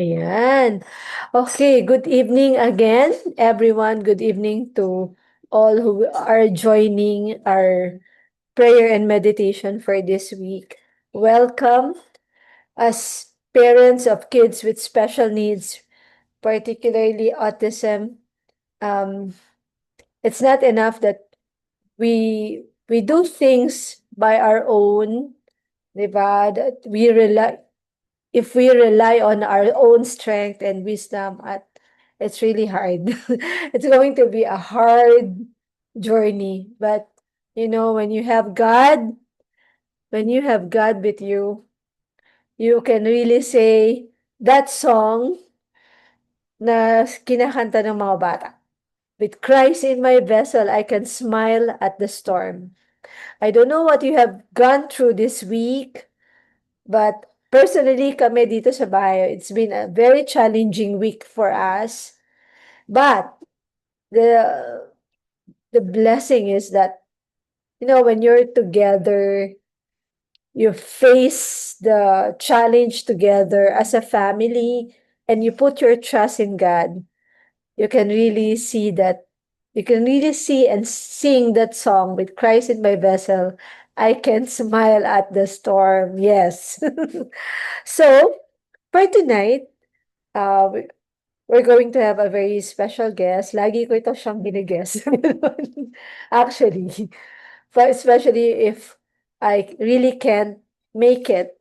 Ayan. Okay, good evening again, everyone. Good evening to all who are joining our prayer and meditation for this week. Welcome as parents of kids with special needs, particularly autism. Um, it's not enough that we do things by our own, diba? That if we rely on our own strength and wisdom, it's really hard. It's going to be a hard journey. But when you have God, with you, you can really say that song na kinakanta ng mga bata. With Christ in my vessel, I can smile at the storm. I don't know what you have gone through this week, but personally, kami dito sa bahay, it's been a very challenging week for us. But the the blessing is that, when you're together, you face the challenge together as a family and you put your trust in God, you can really see that you can really see and sing that song with Christ in my vessel. I can smile at the storm. Yes. So, for tonight, uh, we're going to have a very special guest. Lagi ko ito siyang gine-guest. Actually, but especially if I really can't make it.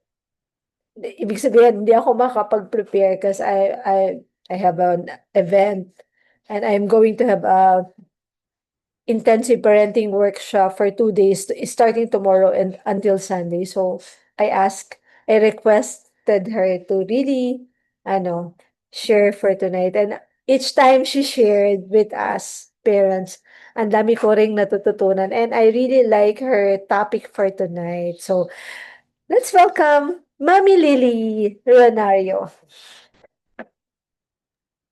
Ibig sabihin, hindi ako makapag-prepare because I have an event and I'm going to have a intensive parenting workshop for 2 days, starting tomorrow and until Sunday. So I requested her to really, ano, share for tonight. And each time she shared with us, parents, ang dami ko ring natututunan. And I really like her topic for tonight. So let's welcome Mami Lily Ronario.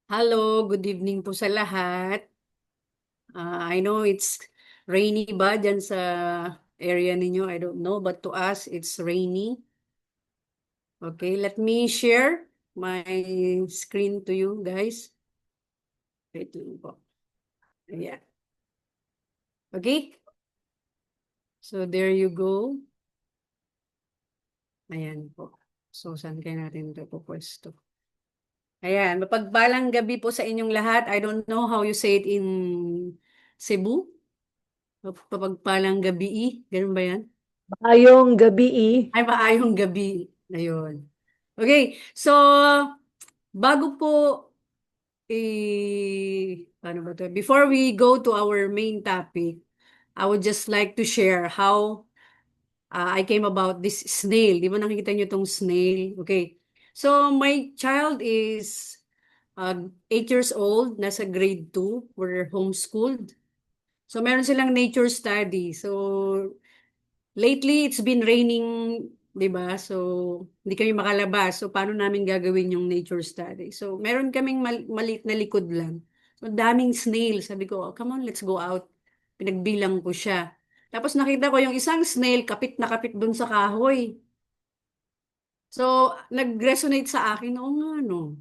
Hello, good evening po sa lahat. I know it's rainy ba dyan sa area ninyo? I don't know, but to us, it's rainy. Okay, let me share my screen to you guys. Wait lang po. Ayan. Okay, so there you go. Ayan po. So, saan kaya natin ito po pwesto? Ayan, mapagpalang gabi po sa inyong lahat. I don't know how you say it in Cebu. Mapagpalang gabi, ganun ba yan? Ayong gabi. Ay, maayong gabi. Ayun. Okay, so bago po paano ba to? Before we go to our main topic, I would just like to share how I came about this snail. Di ba nakikita niyo tong snail? Okay. So my child is 8 years old, nasa grade 2. We're homeschooled. So meron silang nature study. So lately, it's been raining, di ba? So, hindi kami makalabas. So, paano namin gagawin yung nature study? So, meron kaming maliit na likod lang. So, daming snail. Sabi ko, "Oh, come on, let's go out." Pinagbilang ko siya. Tapos nakita ko yung isang snail, kapit na kapit dun sa kahoy. So, nag-resonate sa akin, oo nga, no.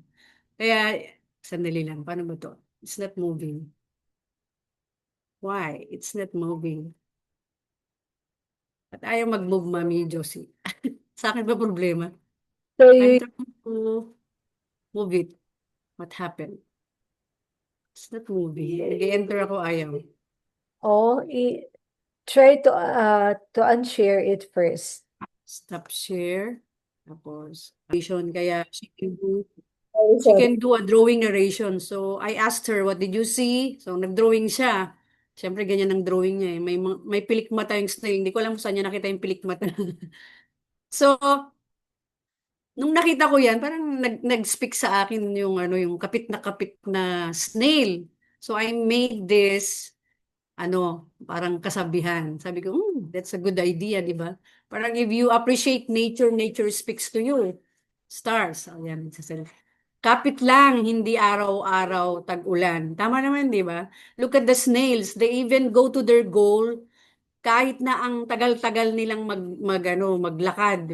Kaya, sandali lang, paano ba to? It's not moving. Why? It's not moving. At ayaw mag-move, Mami Josie. Sa akin ba problema? So I'm you trying to move it. What happened? It's not moving. Nag-enter ako, ayaw. oh, try to unshare it first. Stop share. Tapos, narration. Kaya Sorry, she sorry. can do a drawing narration. So, I asked her, what did you see? So, nag-drawing siya. Siyempre, ganyan ang drawing niya eh. May pilikmata yung snail. Hindi ko alam kung saan niya nakita yung pilikmata. So, nung nakita ko yan, parang nag-speak sa akin yung yung kapit na snail. So I made this parang kasabihan. Sabi ko, that's a good idea, di ba? Parang if you appreciate nature, nature speaks to you. Stars. Ayan, kapit lang, hindi araw-araw tag-ulan. Tama naman, di ba? Look at the snails. They even go to their goal kahit na ang tagal-tagal nilang maglakad,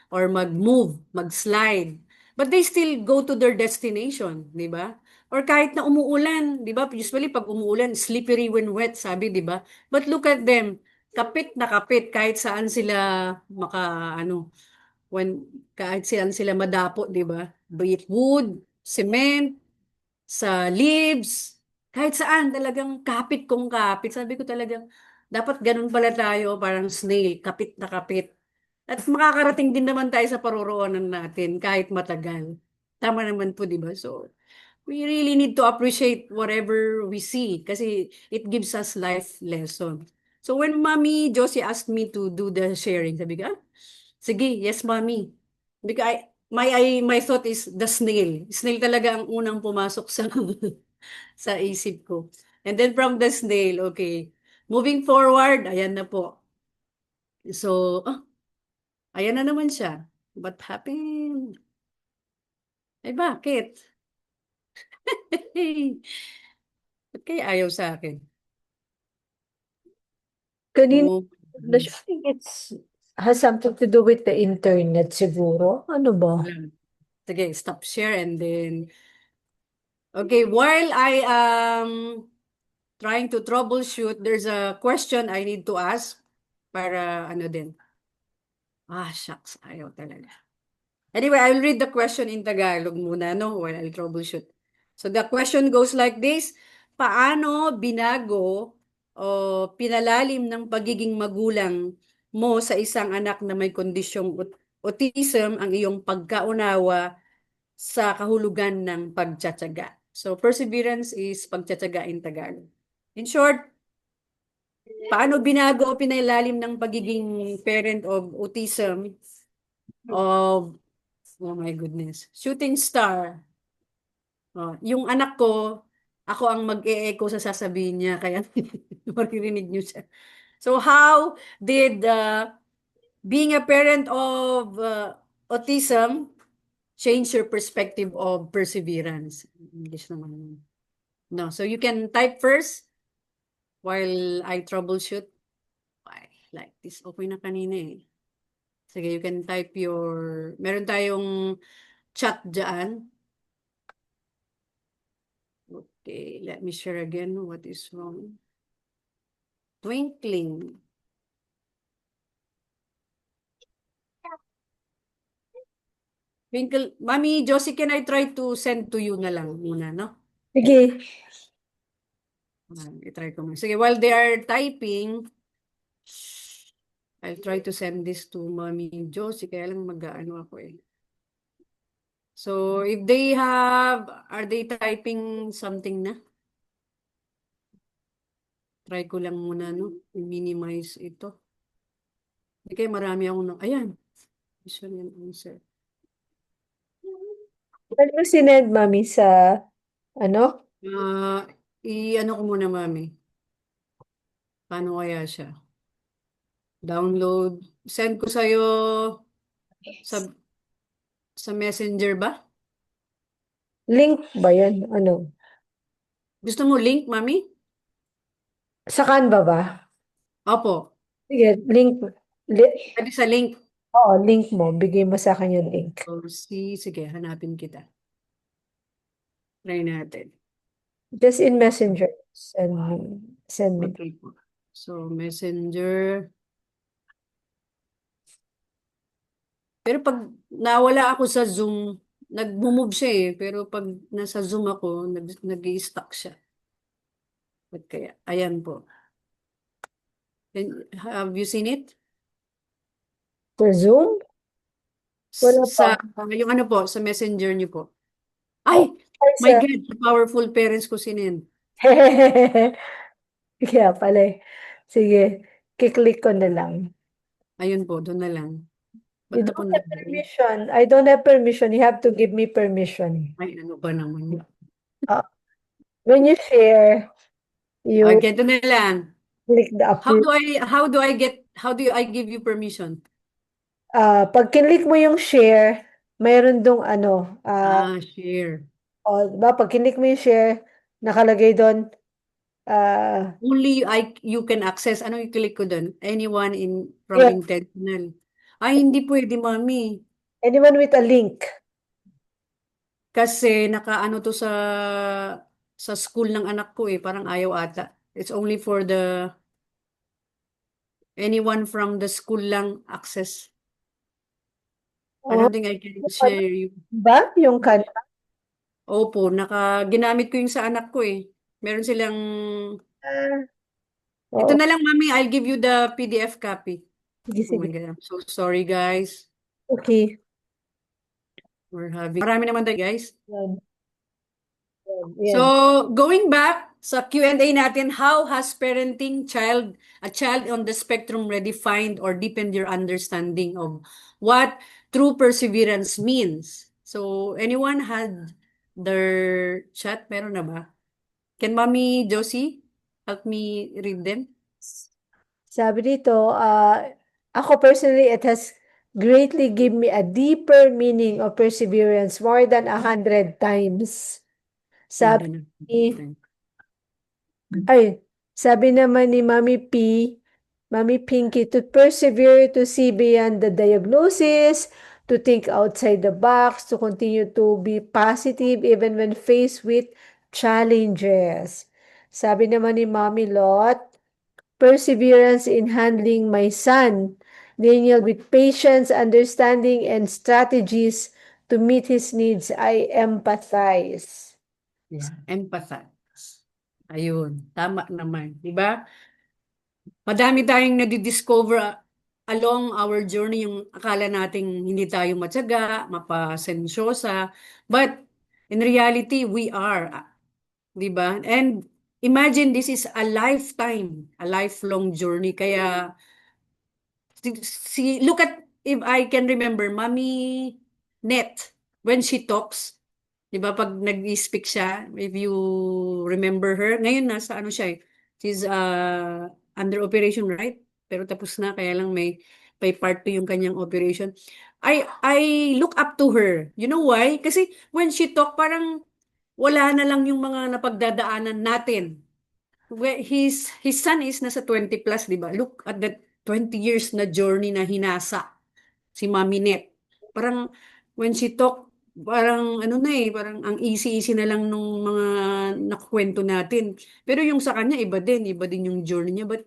or mag-move, mag-slide. But they still go to their destination, di ba? Or kahit na umuulan, di ba? Usually pag umuulan, slippery when wet, sabi, di ba? But look at them, kapit na kapit kahit saan sila ano, when kahit saan sila madapo, di ba? Be it wood, cement, sa leaves, kahit saan talagang kapit kung kapit. Sabi ko talagang dapat ganun pala tayo, parang snail, kapit na kapit. At makakarating din naman tayo sa paroroonan natin kahit matagal. Tama naman po, di ba? So, we really need to appreciate whatever we see kasi it gives us life lesson. So when Mommy Josie asked me to do the sharing, sabi ko, sige, yes, Mommy. Because my thought is the snail. Snail talaga ang unang pumasok sa sa isip ko. And then from the snail, okay. Moving forward, ayan na po. So, ayan na naman siya. What happened? Ay, bakit? Ba't kaya ayaw sa akin? Kanina, Oh, I think it's has something to do with the internet siguro. Ano ba? wala. Sige, stop share and then, okay, while I am trying to troubleshoot, there's a question I need to ask para ano din. Shucks, ayaw talaga. Anyway, I'll read the question in Tagalog muna, no, while I'll troubleshoot. So the question goes like this: paano binago o pinalalim ng pagiging magulang mo sa isang anak na may kondisyong autism ang iyong pagkaunawa sa kahulugan ng pagtsatsaga? So perseverance is pagtsatsaga in Tagalog. In short, paano binago o pinalalim ng pagiging parent of autism of, oh my goodness, shooting star. Yung anak ko, ako ang mag-e-echo sa sasabihin niya, kaya maririnig niyo siya. So how did being a parent of autism change your perspective of perseverance? English naman. No, so you can type first while I troubleshoot. Ay, like this. Okay na kanina eh. Sige, you can type your, meron tayong chat dyan. Okay, let me share again what is wrong. Twinkling. Twinkle. Mami, Josie, can I try to send to you na lang muna, no? Sige. I-try ko muna. Sige, while they are typing, I'll try to send this to Mami Josie. Kaya lang mag-ano ako eh. So, if they have, are they typing something na? Try ko lang muna, no? I-minimize ito. Hindi kaya marami akong, ayan. Question and answer. Ano mo sinend, mami, sa ano? I-ano ko muna, Mami. Paano kaya siya? Download. Send ko sa'yo sa, sa messenger ba? Link ba yan? Ano? Gusto mo link, Mami? Sa Canva ba? Opo. Sige, link. Li Pwede sa link. Oo, link mo. Bigay mo sa akin yung link. Or sige, hanapin kita. Try natin. Just in Messenger. Send me. Okay po. So, messenger. Pero pag nawala ako sa Zoom, nag-move siya eh. Pero pag nasa Zoom ako, nag-i-stuck siya. Ba't kaya? Ayan po. Have you seen it? For Zoom? Wala pa. Yung ano po, sa messenger niyo po. Oh, Ay, ay my sa... God, powerful parents ko sinend. Kaya pala eh. Sige, kiklik ko na lang. Ayun po, doon na lang. Ba't You don't napunta have doon? permission. I don't have permission. You have to give me permission. Ay, ano ba naman? Uh, when you share, Ah, you ganito na lang. click the approve. How do I give you permission? Pag kinlik mo yung share, mayroon dong ano, Share. diba? Pag kinlik mo yung share, nakalagay doon, Only you can access. Ano i-click ko doon? Anyone from yeah, intentional. Ay, hindi pwede, mami. anyone with a link. Kasi nakaano to sa school ng anak ko eh, parang ayaw ata. It's only for the anyone from the school lang access. I Oh, don't think I can share you. ba? Yung kanta? Opo, ginamit ko yung sa anak ko eh. Meron silang, ito Oo, na lang mami, I'll give you the PDF copy. sige, Oh my sige. God, I'm so sorry guys. Okay. Marami naman tayo guys. Yan, So, yan. going back sa Q&A natin, how has parenting a child on the spectrum redefined or deepened your understanding of what true perseverance means? So, anyone had their chat? Meron na ba? Can Mommy Josie help me read them? Sabi dito, ako personally, it has greatly given me a deeper meaning of perseverance more than 100 times. More Sabi than ni, a ay, sabi naman ni Mami Pinky, to persevere, to see beyond the diagnosis, to think outside the box, to continue to be positive even when faced with challenges. Sabi naman ni Mami Lot, perseverance in handling my son, Daniel, with patience, understanding, and strategies to meet his needs. I empathize. Yeah, empathize. Ayun, tama naman, 'di ba? Madami tayong nadidiscover along our journey yung akala nating hindi tayo matyaga, mapasensyosa, but in reality, we are, 'di ba? And imagine this is a lifetime, a lifelong journey. Kaya look at, if I can remember, Mommy Net, when she talks, di ba, pag nag-speak siya, if you remember her, ngayon nasa ano siya eh, she's under operation, right? Pero tapos na, kaya lang may part 2 yung kanyang operation. I look up to her. You know why? Kasi when she talk, parang wala na lang yung mga napagdadaanan natin. His son is nasa 20 plus, di ba? Look at that 20 years na journey na hinasa si Mami Net. Parang when she talk, parang ano na eh, parang ang easy-easy na lang nung mga nakukwento natin. Pero yung sa kanya, iba din yung journey niya. But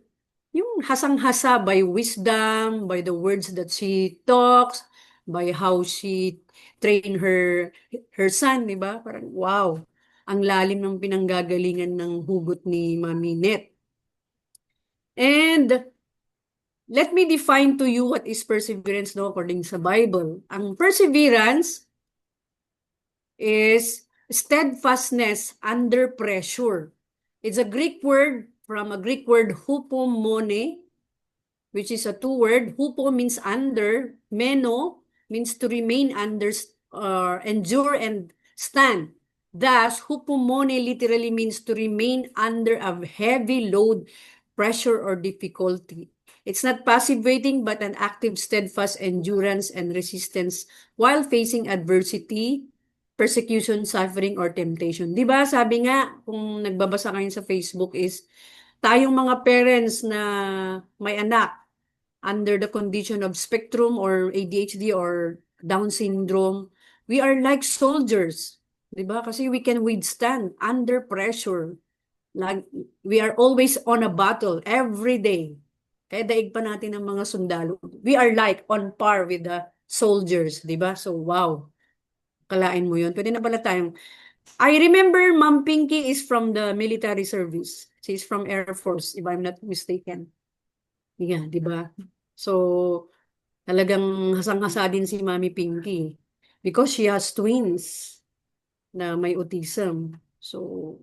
yung hasang-hasa by wisdom, by the words that she talks, by how she train her son, di ba? Parang wow, ang lalim ng pinanggagalingan ng hugot ni Mami Net. And let me define to you what is perseverance, no, according sa Bible. Ang perseverance is steadfastness under pressure. It's a Greek word from a Greek word hupomone, which is a two-word. Hupo means under, meno means to remain under, endure and stand. Thus, hupomone literally means to remain under a heavy load, pressure, or difficulty. It's not passive waiting, but an active, steadfast endurance and resistance while facing adversity, persecution, suffering, or temptation. Di ba? Sabi nga, kung nagbabasa kayo sa Facebook is, tayong mga parents na may anak under the condition of spectrum or ADHD or Down syndrome, we are like soldiers. Di ba? Kasi we can withstand under pressure. Like, we are always on a battle every day. Kaya daig pa natin ang mga sundalo. We are like on par with the soldiers, di ba? So, wow. Kalain mo yun. Pwede na pala tayong... I remember Ma'am Pinky is from the military service. She's from Air Force, if I'm not mistaken. Yeah, di ba? So, talagang hasang-hasa din si Mami Pinky because she has twins na may autism. So,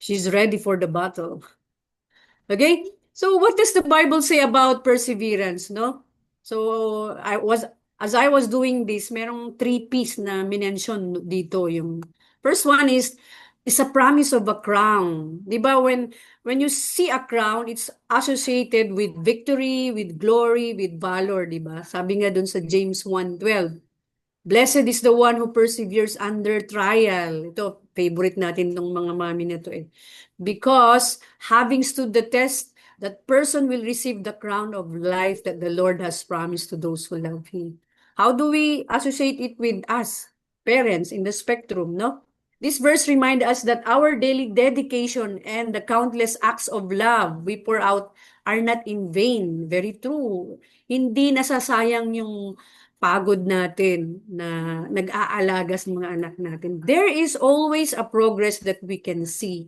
she's ready for the battle. Okay? So, what does the Bible say about perseverance, no? So, as I was doing this, merong three P's na minention dito. Yung first one is a promise of a crown. Di ba? When you see a crown, it's associated with victory, with glory, with valor, di ba? Sabi nga dun sa James 1:12. Blessed is the one who perseveres under trial. Ito, favorite natin ng mga mami na to eh. Because having stood the test, that person will receive the crown of life that the Lord has promised to those who love Him. How do we associate it with us? parents in the spectrum, no? This verse reminds us that our daily dedication and the countless acts of love we pour out are not in vain. Very true. Hindi nasasayang yung pagod natin na nag-aalaga sa mga anak natin. There is always a progress that we can see,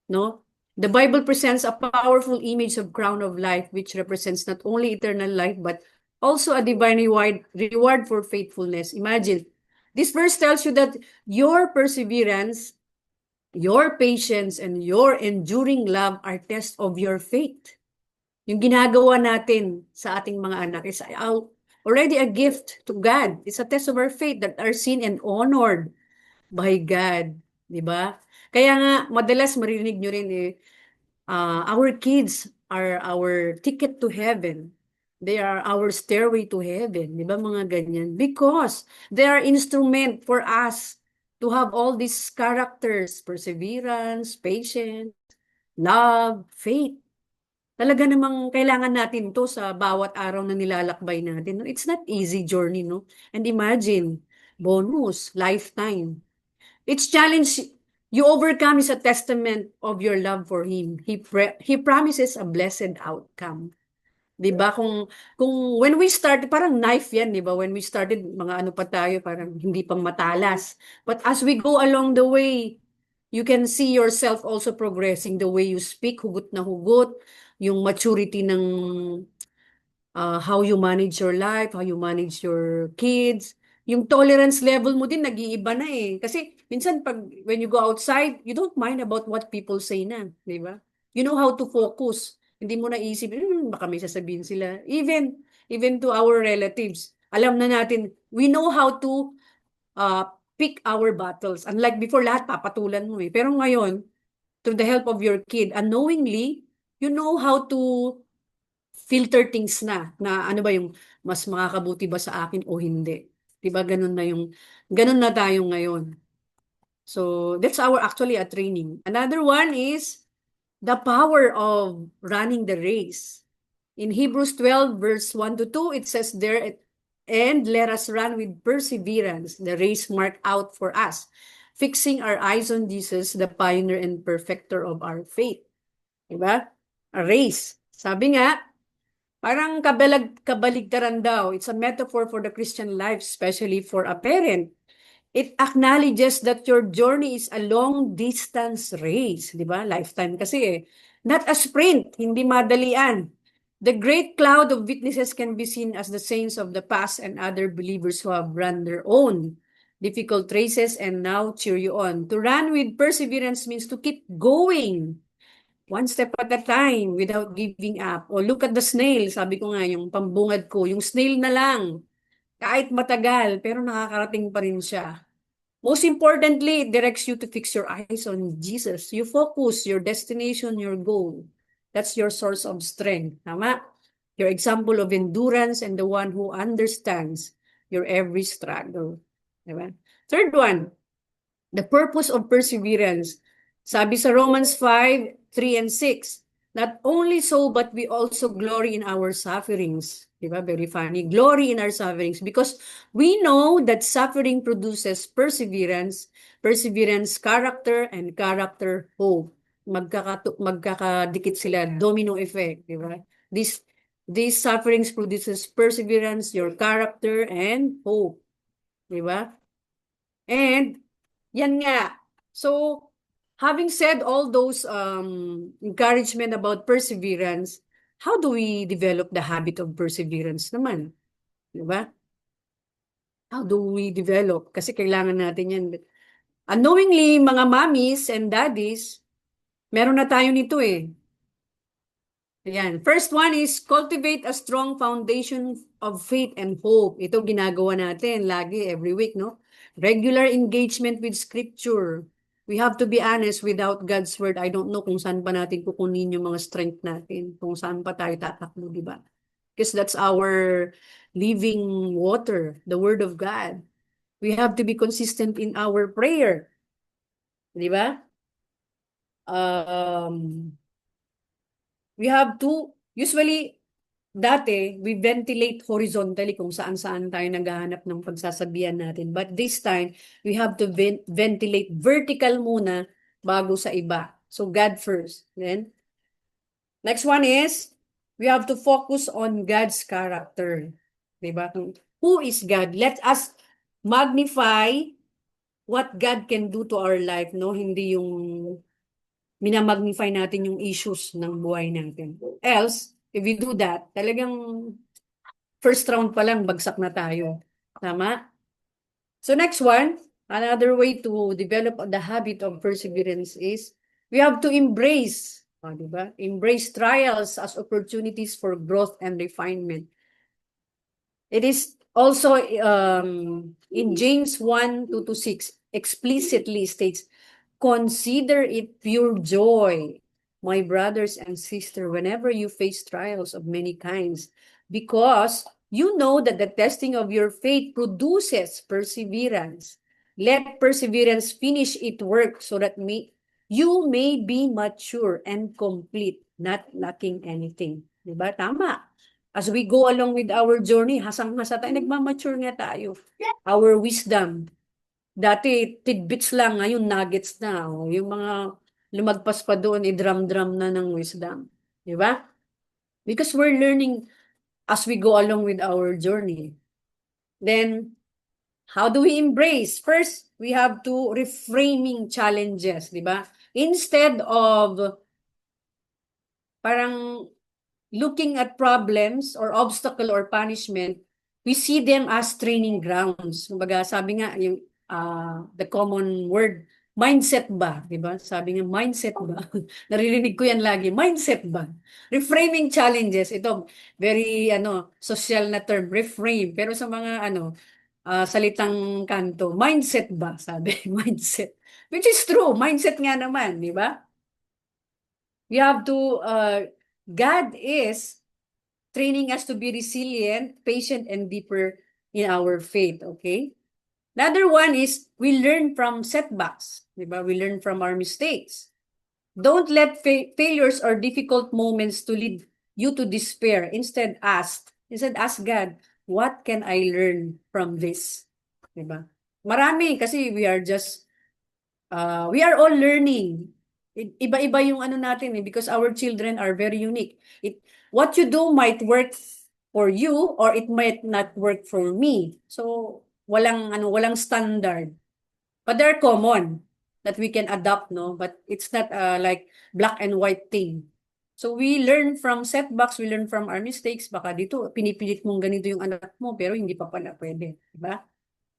no? The Bible presents a powerful image of crown of life which represents not only eternal life but also a divine reward for faithfulness. Imagine, this verse tells you that your perseverance, your patience, and your enduring love are tests of your faith. Yung ginagawa natin sa ating mga anak is already a gift to God. It's a test of our faith that are seen and honored by God. Di ba? Kaya nga, madalas marinig nyo rin our kids are our ticket to heaven. They are our stairway to heaven. Di ba mga ganyan? Because they are instrument for us to have all these characters, perseverance, patience, love, faith. Talaga namang kailangan natin to sa bawat araw na nilalakbay natin. It's not easy journey, no? And imagine, bonus, lifetime. Each challenge you overcome is a testament of your love for Him. He promises a blessed outcome. 'Di ba? Kung when we started, parang knife yan, 'di ba? When we started, mga ano pa tayo, parang hindi pa matalas. But as we go along the way, you can see yourself also progressing the way you speak, hugot na hugot, yung maturity ng how you manage your life, how you manage your kids. Yung tolerance level mo din nag-iiba na eh. Kasi minsan when you go outside, you don't mind about what people say na, di ba? You know how to focus. Hindi mo naisip, baka may sasabihin sila. Even to our relatives, alam na natin, we know how to pick our battles. Unlike before, lahat papatulan mo eh. Pero ngayon, through the help of your kid, unknowingly, you know how to filter things na ano ba yung mas makakabuti ba sa akin o hindi. 'Di ba ganun na tayo ngayon. So that's our actually a training. Another one is the power of running the race. In Hebrews 12 verse 1 to 2 it says there, and let us run with perseverance the race marked out for us, fixing our eyes on Jesus, the pioneer and perfecter of our faith. 'Di ba? A race. Sabi nga, parang kabaligtaran daw. It's a metaphor for the Christian life, especially for a parent. It acknowledges that your journey is a long-distance race, di ba? Lifetime kasi eh. Not a sprint, hindi madalian. The great cloud of witnesses can be seen as the saints of the past and other believers who have run their own difficult races and now cheer you on. To run with perseverance means to keep going one step at a time without giving up. O look at the snail, sabi ko nga, yung pambungad ko, yung snail na lang, kahit matagal, pero nakakarating pa rin siya. Most importantly, it directs you to fix your eyes on Jesus. You focus your destination, your goal. That's your source of strength. Tama? Your example of endurance and the one who understands your every struggle. Diba? Third one, the purpose of perseverance. Sabi sa Romans 5:3 and 6, not only so, but we also glory in our sufferings. Diba? Very funny. Glory in our sufferings because we know that suffering produces perseverance, perseverance, character, and character, hope. Magkakadikit sila, domino effect. Diba? These sufferings produces perseverance, your character, and hope. Diba? And yan nga. So, having said all those encouragement about perseverance, how do we develop the habit of perseverance naman? Di ba? How do we develop? Kasi kailangan natin yan. Unknowingly, mga mommies and daddies, meron na tayo nito eh. Ayan. First one is cultivate a strong foundation of faith and hope. Ito ginagawa natin lagi, every week, no? Regular engagement with scripture. We have to be honest, without God's word, I don't know kung saan pa natin kukunin yung mga strength natin, kung saan pa tayo tatakbo, di ba? Because that's our living water, the word of God. We have to be consistent in our prayer. Di ba? Um, we have to, usually, dati, we ventilate horizontally kung saan-saan tayo naghahanap ng pagsasabihan natin. But this time, we have to ventilate vertical muna bago sa iba. So, God first. Then, next one is, we have to focus on God's character. Diba? Who is God? Let us magnify what God can do to our life, no? Hindi yung minamagnify natin yung issues ng buhay natin. Else, if we do that, talagang first round pa lang bagsak na tayo. Tama? So next one, another way to develop the habit of perseverance is we have to embrace, diba? Embrace trials as opportunities for growth and refinement. It is also in James 1:2-6 explicitly states, consider it pure joy, my brothers and sisters, whenever you face trials of many kinds, because you know that the testing of your faith produces perseverance. Let perseverance finish its work so that you may be mature and complete, not lacking anything. Diba? Tama. As we go along with our journey, hasang-hasa tayo, nagmamature nga tayo. Our wisdom. Dati, tidbits lang, ngayon nuggets na. O, yung mga lumagpas pa doon, drum-drum na ng wisdom. Di ba? Because we're learning as we go along with our journey. Then, how do we embrace? First, we have to reframing challenges, di ba? Instead of parang looking at problems or obstacle or punishment, we see them as training grounds. Kumbaga, sabi nga, yung the common word, mindset ba? Diba? Sabi nga, mindset ba? Naririnig ko yan lagi, mindset ba? Reframing challenges, ito, very, social na term, reframe. Pero sa mga, salitang kanto, mindset ba? Sabi, mindset. Which is true, mindset nga naman, di ba? We have to, God is training us to be resilient, patient, and deeper in our faith, okay? Another one is we learn from setbacks, diba? We learn from our mistakes. Don't let failures or difficult moments to lead you to despair. Instead, ask God, what can I learn from this? Diba? Marami kasi we are all learning. Iba-iba yung natin because our children are very unique. What you do might work for you or it might not work for me. So walang standard. But they're common that we can adopt, no? But it's not like black and white thing. So we learn from setbacks, we learn from our mistakes. Baka dito pinipilit mong ganito yung anak mo pero hindi pa pala pwede, di ba?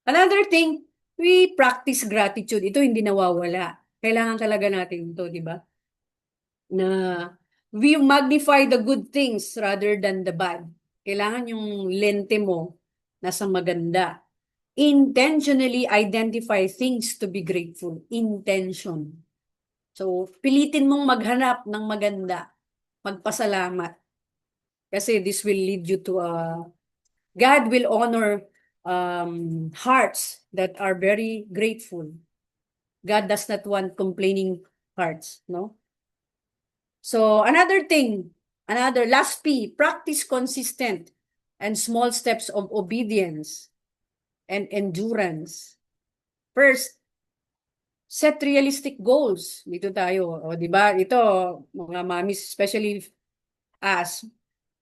Another thing, we practice gratitude. Ito hindi nawawala. Kailangan talaga natin ito, di ba? Na we magnify the good things rather than the bad. Kailangan yung lente mo nasa maganda. Intentionally identify things to be grateful. Intention. So, pilitin mong maghanap ng maganda. Magpasalamat. Kasi this will lead you to God will honor hearts that are very grateful. God does not want complaining hearts, no? So another thing, another last P, practice consistent and small steps of obedience and endurance. First, set realistic goals. Dito tayo, o di ba? Ito, mga mommies, especially us,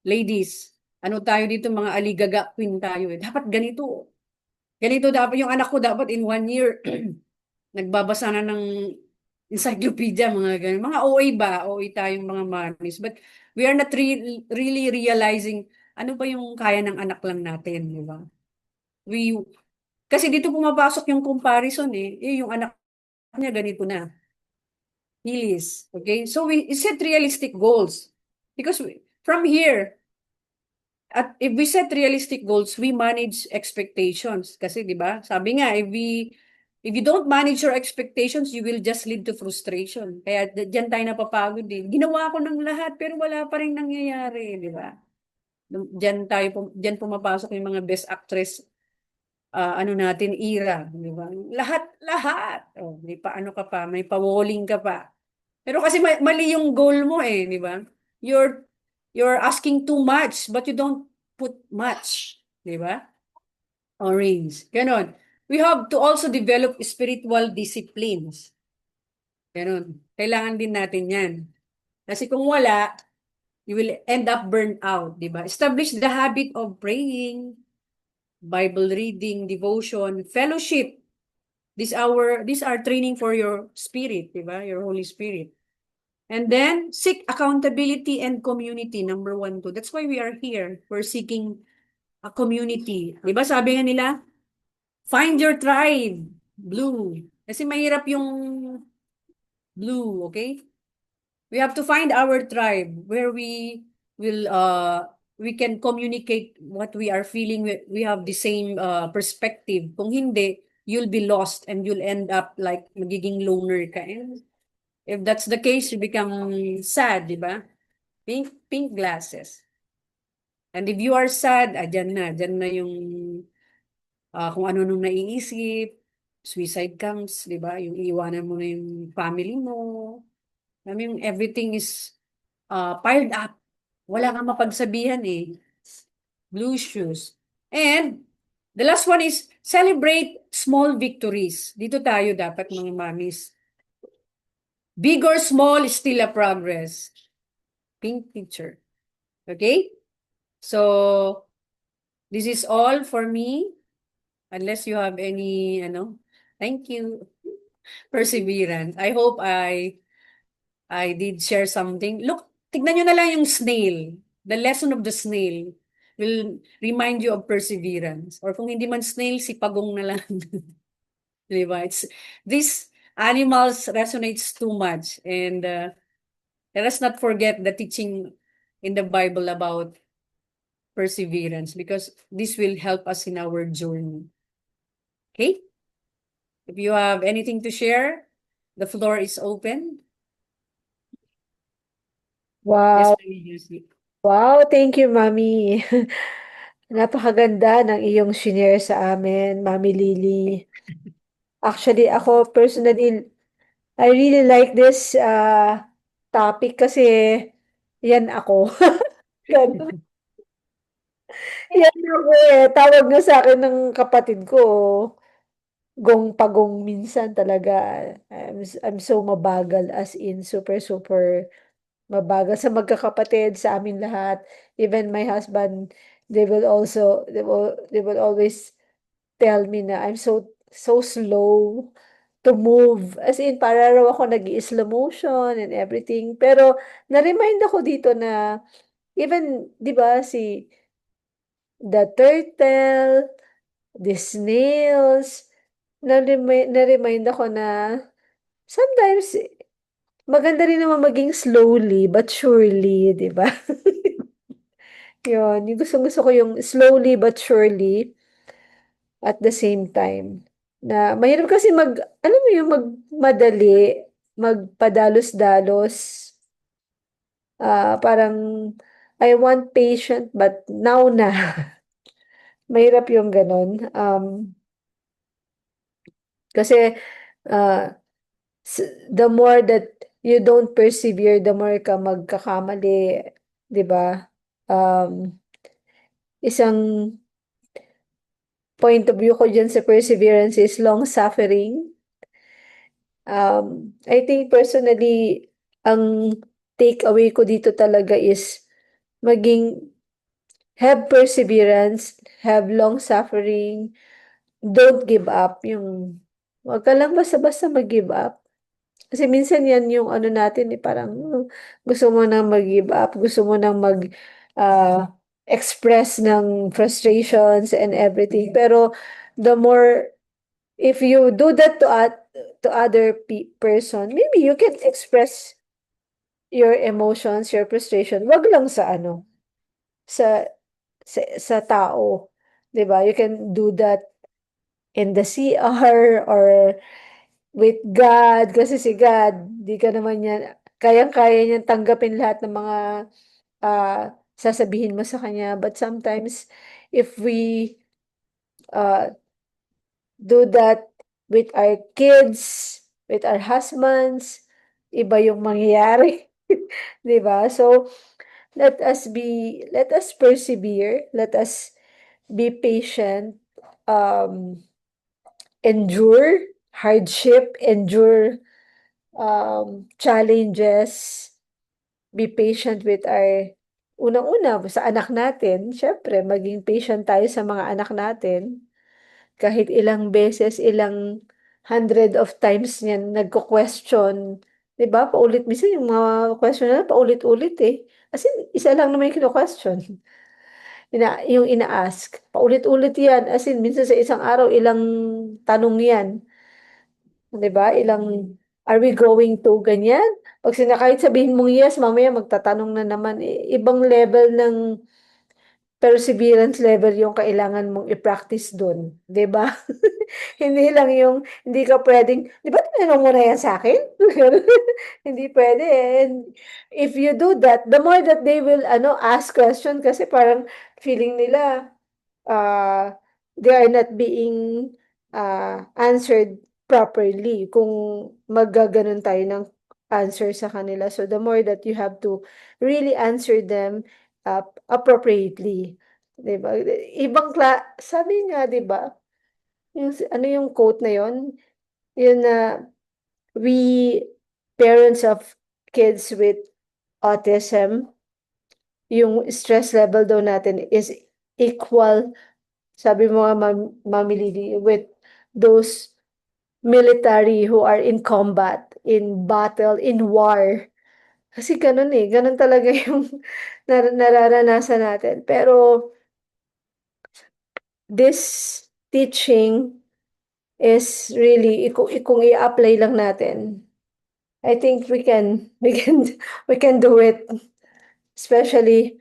ladies, ano tayo dito, mga aligaga queen tayo. Dapat ganito. Ganito dapat, yung anak ko dapat in 1 year, nagbabasa na ng encyclopedia, mga ganun. Mga OA ba? OA tayong mga mommies. But we are not really realizing ano ba yung kaya ng anak lang natin, di ba? Kasi dito pumapasok yung comparison yung anak niya ganito na. Hilis. Okay? So we set realistic goals. Because from here, at if we set realistic goals, we manage expectations. Kasi, di ba? Sabi nga, if you don't manage your expectations, you will just lead to frustration. Kaya diyan tayo napapagod din. Ginawa ko ng lahat, pero wala pa rin nangyayari, di ba? Diyan pumapasok yung mga best actress, natin, era, di ba? Lahat. Oh, may paano ka pa, may pa-walling ka pa. Pero kasi mali yung goal mo di ba? you're asking too much, but you don't put much. Di ba? Orange. Ganon. We have to also develop spiritual disciplines. Ganon. Kailangan din natin yan. Kasi kung wala, you will end up burnt out, di ba? Establish the habit of praying, Bible reading, devotion, fellowship. These are training for your spirit, di ba? Your Holy Spirit. And then seek accountability and community, number 1, 2. That's why we are here. We're seeking a community. Di ba sabi nga nila, find your tribe, blue. Kasi mahirap yung blue, okay? We have to find our tribe where we can communicate what we are feeling. We have the same perspective. Kung hindi, you'll be lost and you'll end up like magiging loner ka. And if that's the case, you become sad, di ba? Pink glasses. And if you are sad, dyan na yung kung ano nung naiisip, suicide comes, di ba? Yung iiwanan mo na yung family mo. I mean, everything is piled up. Wala kang mapagsabihan eh. Blue shoes. And the last one is celebrate small victories. Dito tayo dapat mga mamis. Big or small is still a progress. Pink picture. Okay? So, this is all for me. Unless you have any, thank you. Perseverance. I hope I did share something. Look, tignan nyo na lang yung snail. The lesson of the snail will remind you of perseverance. Or kung hindi man snail, si pagong na lang. Di ba? These animals resonates too much. And let us not forget the teaching in the Bible about perseverance because this will help us in our journey. Okay? If you have anything to share, the floor is open. Yes, Wow. Mami. Wow, thank you, Mami. Napakaganda ng iyong shinare sa amin, Mami Lily. Actually, ako personally, I really like this topic kasi yan ako. Ganun. Yan ako eh. Tawag nga sa akin ng kapatid ko, gong pagong minsan talaga. I'm so mabagal as in super super mabagal sa magkakapatid sa amin lahat. Even my husband, they will always tell me na I'm so slow to move. As in, para raw ako nag-i-slow motion and everything. Pero, na-remind ako dito na, even, di ba, the turtle, the snails, na-remind ako na, sometimes, maganda rin naman maging slowly but surely, di ba? Yun, yung gusto ko yung slowly but surely at the same time. Na mahirap kasi alam mo yung magmadali, magpadalos-dalos. Parang, I want patient but now na. Mahirap yung ganun. Kasi, uh, the more that you don't persevere, the more ka magkakamali, 'di ba? Isang point of view ko dyan sa perseverance is long suffering. I think personally, ang takeaway ko dito talaga is maging have perseverance, have long suffering, don't give up. Yung, wag ka lang basta-basta mag-give up. Kasi minsan yan yung ano natin, parang gusto mo nang mag-give up, gusto mo nang uh, express ng frustrations and everything. Pero the more, if you do that to other person, maybe you can express your emotions, your frustration. Wag lang sa sa sa tao, 'di ba? You can do that in the CR or with God kasi si God, di ka naman yan kayang-kaya niyang tanggapin lahat ng mga sasabihin mo sa kanya. But sometimes if we uh, do that with our kids, with our husbands, iba yung mangyayari, 'di ba? So let us persevere, let us be patient, um, endure hardship, endure challenges, be patient with our unang-una sa anak natin. Siyempre, maging patient tayo sa mga anak natin. Kahit ilang beses, ilang hundred of times niyan nagko-question. 'Di ba? Minsan yung mga question na paulit-ulit eh. As in, isa lang naman yung kino-question. Yung ina-ask. Paulit-ulit yan. As in, minsan sa isang araw, ilang tanong yan. 'Di ba? Are we going to ganyan? Kahit sabihin mong yes, mamaya magtatanong na naman. Ibang level ng perseverance level yung kailangan mong i-practice dun. 'Di ba? Hindi lang yung, hindi ka pwedeng, di ba tinanong mo na yan sa akin? Hindi pwede eh. And if you do that, the more that they will, ask question kasi parang feeling nila, uh, they are not being answered properly kung maggaganon tayo ng answer sa kanila. So the more that you have to really answer them appropriately. Diba? Sabi nga, diba, yung quote na yun, yun na we parents of kids with autism, yung stress level daw natin is equal, sabi mo nga, Mami Lily, with those military who are in combat, in battle, in war. Kasi ganun eh, ganun talaga yung nararanasan natin. Pero this teaching is really, kung i-apply lang natin, I think we can do it. Especially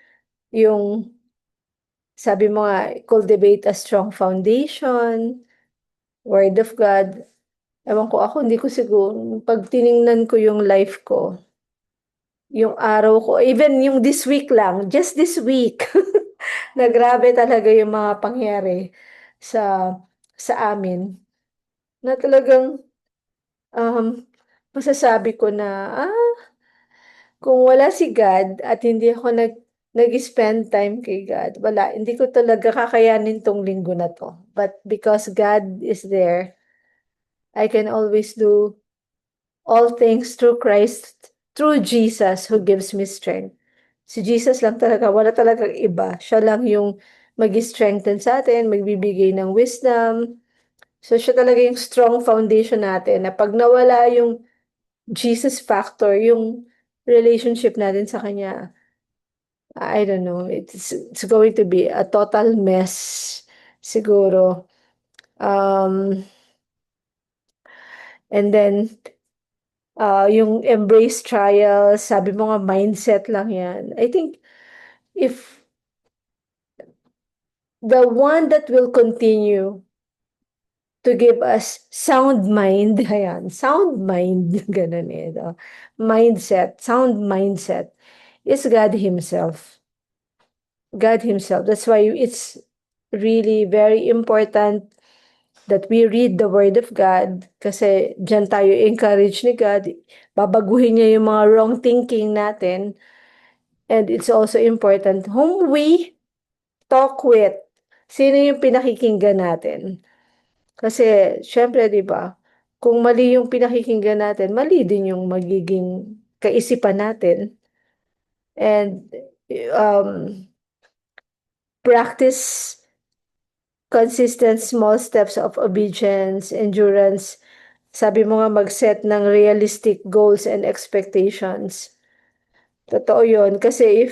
yung, sabi mo nga, cultivate a strong foundation, Word of God. Ewan ko ako, hindi ko siguro, pag tiningnan ko yung life ko, yung araw ko, even yung this week lang, just this week, na grabe talaga yung mga pangyari sa amin, na talagang um, masasabi ko na, kung wala si God at hindi ako nag-spend time kay God, wala, hindi ko talaga kakayanin tong linggo na to. But because God is there, I can always do all things through Christ, through Jesus who gives me strength. Si Jesus lang talaga, wala talagang iba. Siya lang yung mag-strengthen sa atin, magbibigay ng wisdom. So siya talaga yung strong foundation natin na pag nawala yung Jesus factor, yung relationship natin sa Kanya, I don't know, it's going to be a total mess siguro. And then yung embrace trials, sabi mo nga mindset lang yan. I think if the one that will continue to give us sound mind, ayan, sound mind, ganun eh, no? Mindset, sound mindset, is God Himself. God Himself. That's why it's really very important that we read the Word of God kasi dyan tayo encourage ni God. Babaguhin niya yung mga wrong thinking natin. And it's also important whom we talk with. Sino yung pinakikinggan natin? Kasi, syempre, di ba, kung mali yung pinakikinggan natin, mali din yung magiging kaisipan natin. And practice consistent small steps of obedience, endurance. Sabi mo nga mag-set ng realistic goals and expectations. Totoo yun. Kasi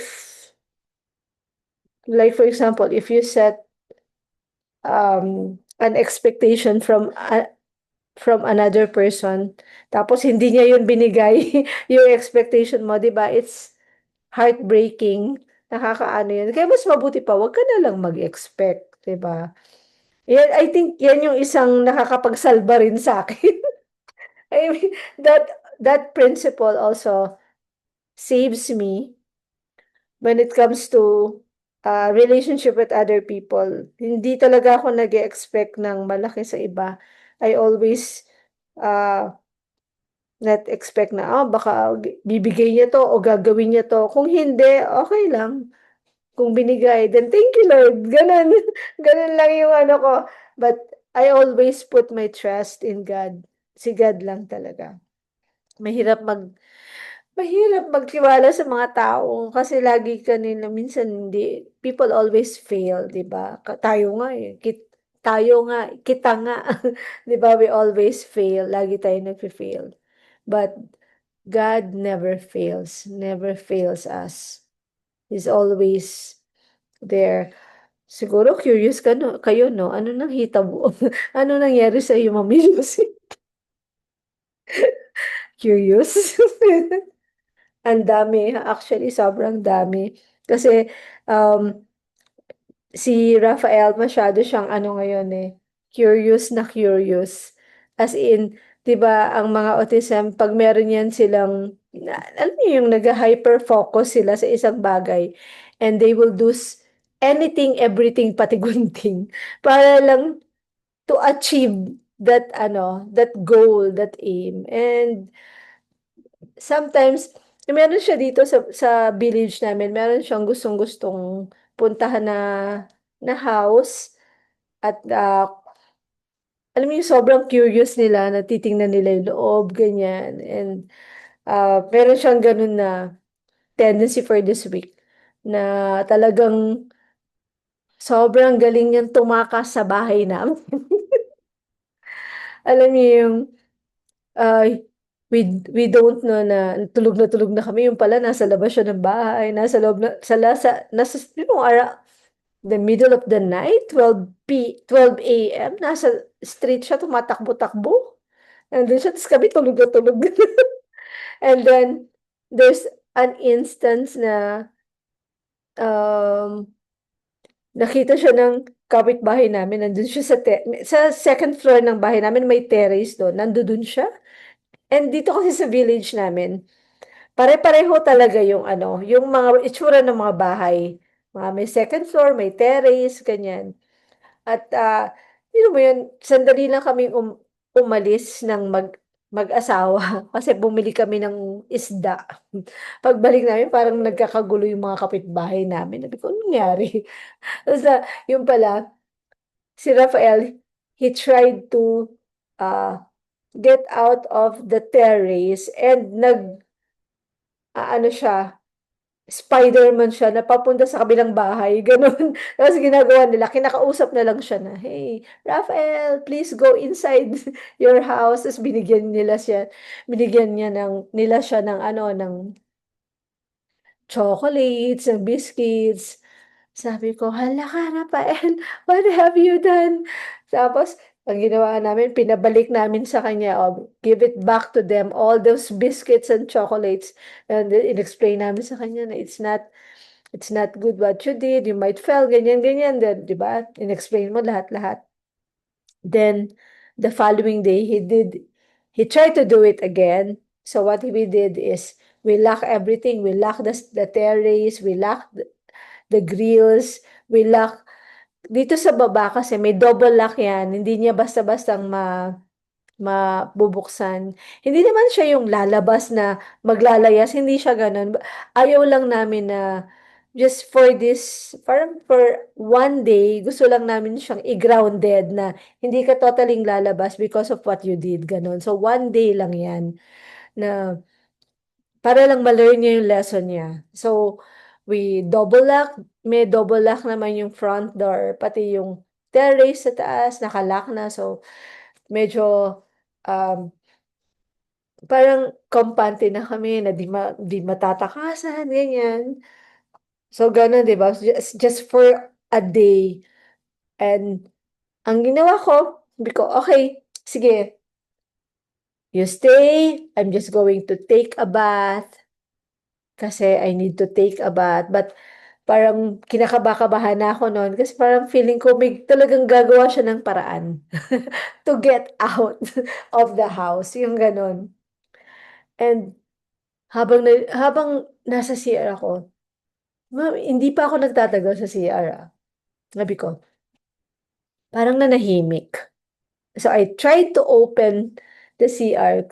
like for example, if you set an expectation from another person, tapos hindi niya yun binigay, yung expectation mo, di ba? It's heartbreaking. Nakakaano yun. Kaya mas mabuti pa, wag ka na lang mag-expect, di ba? Yan, I think yan yung isang nakakapagsalba rin sa akin. I mean, that principle also saves me when it comes to relationship with other people. Hindi talaga ako nag-expect ng malaki sa iba. I always uh, not expect na, baka bibigay niya 'to o gagawin niya 'to. Kung hindi, okay lang. Kung binigay, then thank you Lord, gano'n. Gano'n lang yung ano ko. But I always put my trust in God. Si God lang talaga. Mahirap mahirap magtiwala sa mga tao kasi lagi kanila minsan hindi people always fail, 'di ba? Tayo nga, tayo nga, kita nga, 'di ba, we always fail, lagi tayong nagfe-fail. But God never fails us. He's always there. Siguro curious ka, no, kayo, no? Ano nang hitabo? Ano nangyari sa iyo, Mami Lucy? Curious? Ang dami, actually, sobrang dami. Kasi, um, si Rafael masyado siyang ano ngayon eh, curious na curious. As in, 'di ba, ang mga autism, pag meron yan silang, alam niyo yung nag-hyper-focus sila sa isang bagay, and they will do anything, everything, pati gunting, para lang to achieve that ano, that goal, that aim. And sometimes, meron siya dito sa village namin, meron siyang gustong-gustong puntahan na house at alam mo yung sobrang curious nila, na titingnan nila yung loob, ganyan. And meron siyang ganun na tendency for this week na talagang sobrang galing niyang tumakas sa bahay namin. Alam niyo yung Ay, we don't know na tulog na kami, yung pala nasa labas siya ng bahay, nasa loob na nasa yung the middle of the night, 12 AM, nasa street siya, tumatakbo-takbo. Nandun siya, tapos kami tulog na tulog. And then, there's an instance na um, nakita siya ng kapitbahay namin, nandun siya sa second floor ng bahay namin, may terrace doon, nandun siya. And dito kasi sa village namin, pare-pareho talaga yung ano, yung mga itsura ng mga bahay. Mga may second floor, may terrace, ganyan. At yun mo yun, sandali lang kaming umalis ng mag-asawa kasi bumili kami ng isda. Pagbalik namin, parang nagkakagulo yung mga kapitbahay namin. Sabi ko, anong nangyari? Tapos yung pala, si Rafael, he tried to uh, get out of the terrace and ano siya, Spider-Man siya na papunta sa kabilang bahay, gano'n. Tapos ginagawa nila, kinakausap na lang siya na, "Hey, Rafael, please go inside your house." Tapos binigyan nila siya ng ano, ng chocolates, ng biscuits. Sabi ko, "Hala ka, Rafael, what have you done?" Tapos, ang ginawa namin, pinabalik namin sa kanya, give it back to them, all those biscuits and chocolates. And then, in-explain namin sa kanya na it's not good what you did, you might fail, ganyan, ganyan. Then, di ba? In-explain mo lahat-lahat. Then, the following day, he tried to do it again. So, what we did is, we lock everything. We lock the terrace, we lock the grills, we lock dito sa baba kasi may double lock yan, hindi niya basta-bastang mabubuksan. Hindi naman siya yung lalabas na maglalayas, hindi siya ganun. Ayaw lang namin na just for this, parang for one day, gusto lang namin siyang i-grounded na hindi ka totally lalabas because of what you did, ganun. So, one day lang yan na para lang ma-learn niya yung lesson niya. So, we double lock, may double lock naman yung front door, pati yung terrace sa taas, nakalock na. So, medyo um, parang kampante na kami na di matatakasan, ganyan. So, ganun, di ba? Just for a day. And, ang ginawa ko, sabi ko, okay, sige, you stay, I'm just going to take a bath, kasi I need to take a bath. But parang kinakaba-kabahan na ako noon kasi parang feeling ko may talagang gagawa siya ng paraan to get out of the house, yung gano'n. And habang nasa CR ako, hindi pa ako nagtatagal sa CR, sabi ko, parang nanahimik. So I tried to open the CR.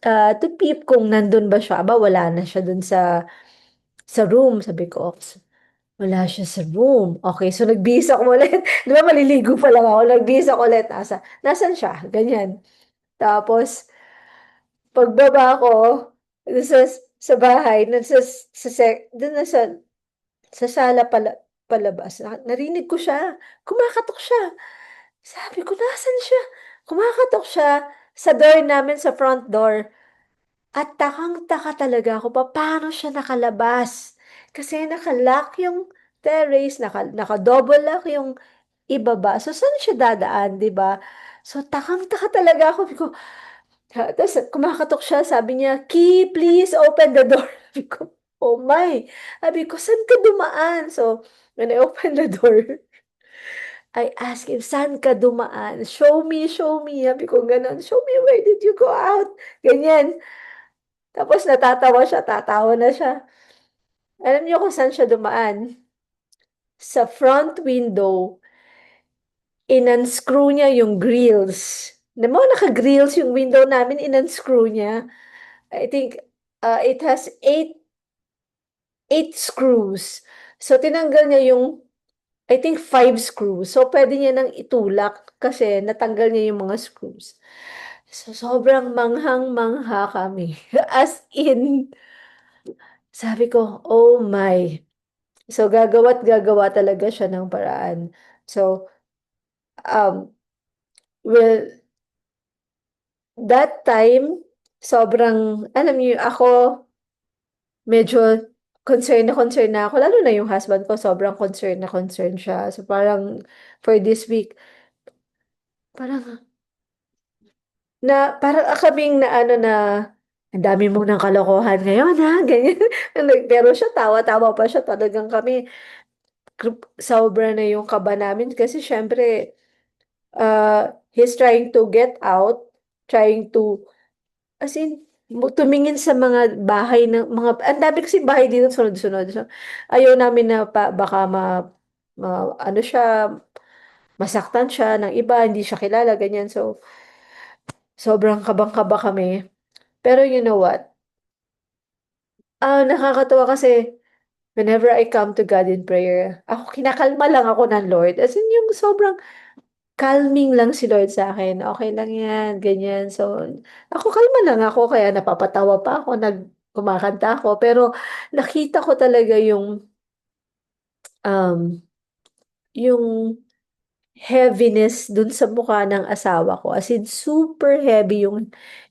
to peep kung nandun ba siya. Aba, wala na siya dun sa room. Sabi ko, "Oops, wala siya sa room." Okay, so nagbihis ako ulit. Di ba, maliligo pa lang ako. Nagbihis ako ulit. Nasan siya? Ganyan. Tapos, pagbaba ko, dun sa bahay, dun na sa sala palabas, narinig ko siya. Kumakatok siya. Sabi ko, nasan siya? Kumakatok siya sa door namin, sa front door. At takang-taka talaga ako, paano siya nakalabas? Kasi nakalock yung terrace, naka-double lock yung ibaba. So, saan siya dadaan, di ba? So, takang-taka talaga ako. Sabi ko, tapos kumakatok siya, sabi niya, "Key, please open the door." Sabi ko, oh my. Sabi ko, saan ka dumaan? So, when I opened the door, I asked him, "Saan ka dumaan? Show me, show me." Sabi ko ganun, "Show me, where did you go out?" Ganyan. Tapos natatawa siya, tatawa na siya. Alam niyo kung saan siya dumaan? Sa front window, in-unscrew niya yung grills. Alam mo, naka-grills yung window namin, in-unscrew niya. I think it has eight screws. So, tinanggal niya yung, I think, five screws. So, pwede niya nang itulak kasi natanggal niya yung mga screws. So, sobrang manghang-mangha kami. As in, sabi ko, oh my. So, gagawa't gagawa talaga siya ng paraan. So, um, well, that time, sobrang, alam niyo, ako, medyo concern na ako. Lalo na yung husband ko, sobrang concern siya. So, parang, for this week, parang, parang kaming na ano na, ang dami mong ng kalokohan ngayon, ha? Ganyan. Pero siya, tawa-tawa pa siya. Talagang kami, sobra na yung kaba namin. Kasi syempre, he's trying to get out, trying to, as in, tumingin sa mga bahay ng mga, ang dami kasi bahay dito sunod-sunod. So, ayaw namin na baka ano siya, masaktan siya ng iba, hindi siya kilala, ganyan. So, sobrang kabang-kaba kami. Pero you know what? Nakakatuwa kasi whenever I come to God in prayer, ako kinakalma lang ako ng Lord. As in, yung sobrang calming lang si Lord sa akin. Okay lang yan, ganyan. So, ako kalma lang ako, kaya napapatawa pa ako, kumakanta ako. Pero nakita ko talaga um, yung heaviness dun sa mukha ng asawa ko. As in, super heavy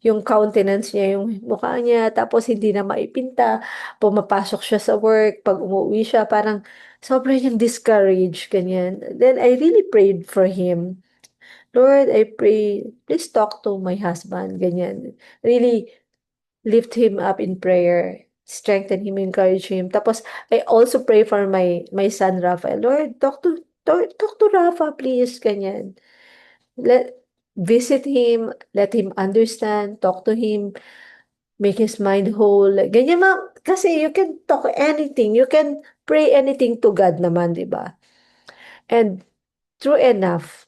yung countenance niya, yung mukha niya. Tapos, hindi na maipinta. Pumapasok siya sa work. Pag umuwi siya, parang sobrang yung discouraged, ganyan. Then, I really prayed for him. Lord, I pray, please talk to my husband, ganyan. Really lift him up in prayer, strengthen him, encourage him. Tapos, I also pray for my son, Rafael. Lord, talk to Rafa, please, ganyan. Visit him, let him understand, talk to him, make his mind whole. Ganyan kasi you can talk anything, you can pray anything to God naman, di ba? And true enough,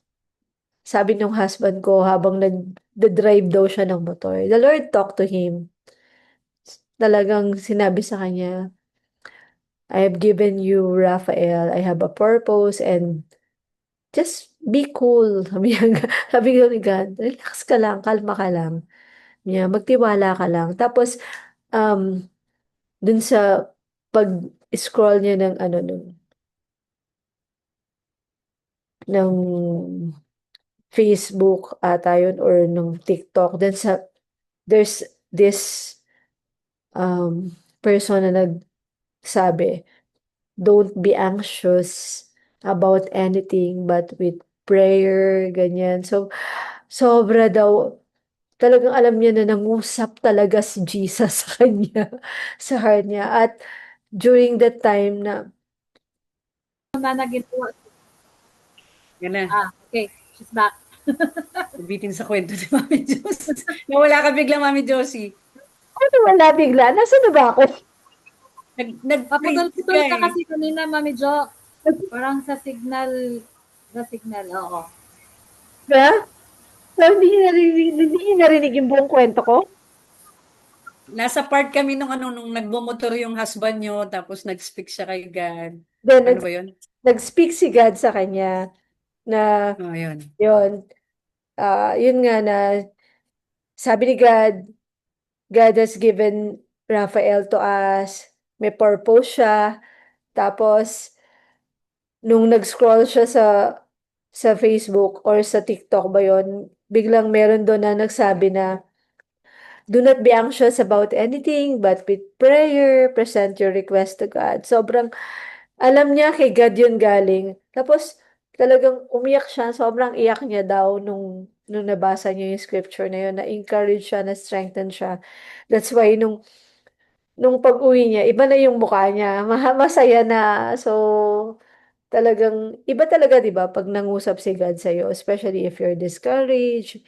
sabi ng husband ko habang nag-drive daw siya ng motor, the Lord talked to him. Talagang sinabi sa kanya, "I have given you, Raphael. I have a purpose and just be cool." Sabi ko ni God, "Relax ka lang, kalma ka lang. Magtiwala ka lang." Tapos, um, dun sa pag-scroll niya ng ano, ng Facebook ata yun or nung TikTok, there's this person na nagsabi, "Don't be anxious about anything but with prayer," ganyan. So, sobra daw, talagang alam niya na nangusap talaga si Jesus sa kanya, sa heart niya. At during that time na, na ginawa. Yan na. Okay. She's back. Ubitin sa kwento ni Mami Josie. Nawala ka bigla, Mami Josie. ano wala bigla? Nasaan na ba ako? Paputol-putol ka kasi kanina, Mami Jo. Parang sa signal, oo. Ha? So, hindi niya narinig yung buong kwento ko? Nasa part kami nung ano, nung nagbomotor yung husband nyo, tapos nag-speak siya kay God. Then, Ano ba yun? nag-speak si God sa kanya na, Oh, yun. yun, yun nga na, sabi ni God, God has given Raphael to us, may purpose siya, tapos, nung nag-scroll siya sa Facebook or sa TikTok ba yun, biglang meron doon na nagsabi na, do not be anxious about anything, but with prayer, present your request to God. Sobrang, alam niya kay God yun galing. Tapos, talagang umiyak siya, sobrang iyak niya daw nung nabasa niya yung scripture na yun, na-encourage siya, na-strengthen siya. That's why, nung pag-uwi niya, iba na yung mukha niya, masaya na. So, talagang, iba talaga, di ba, pag nangusap si God sa'yo, especially if you're discouraged,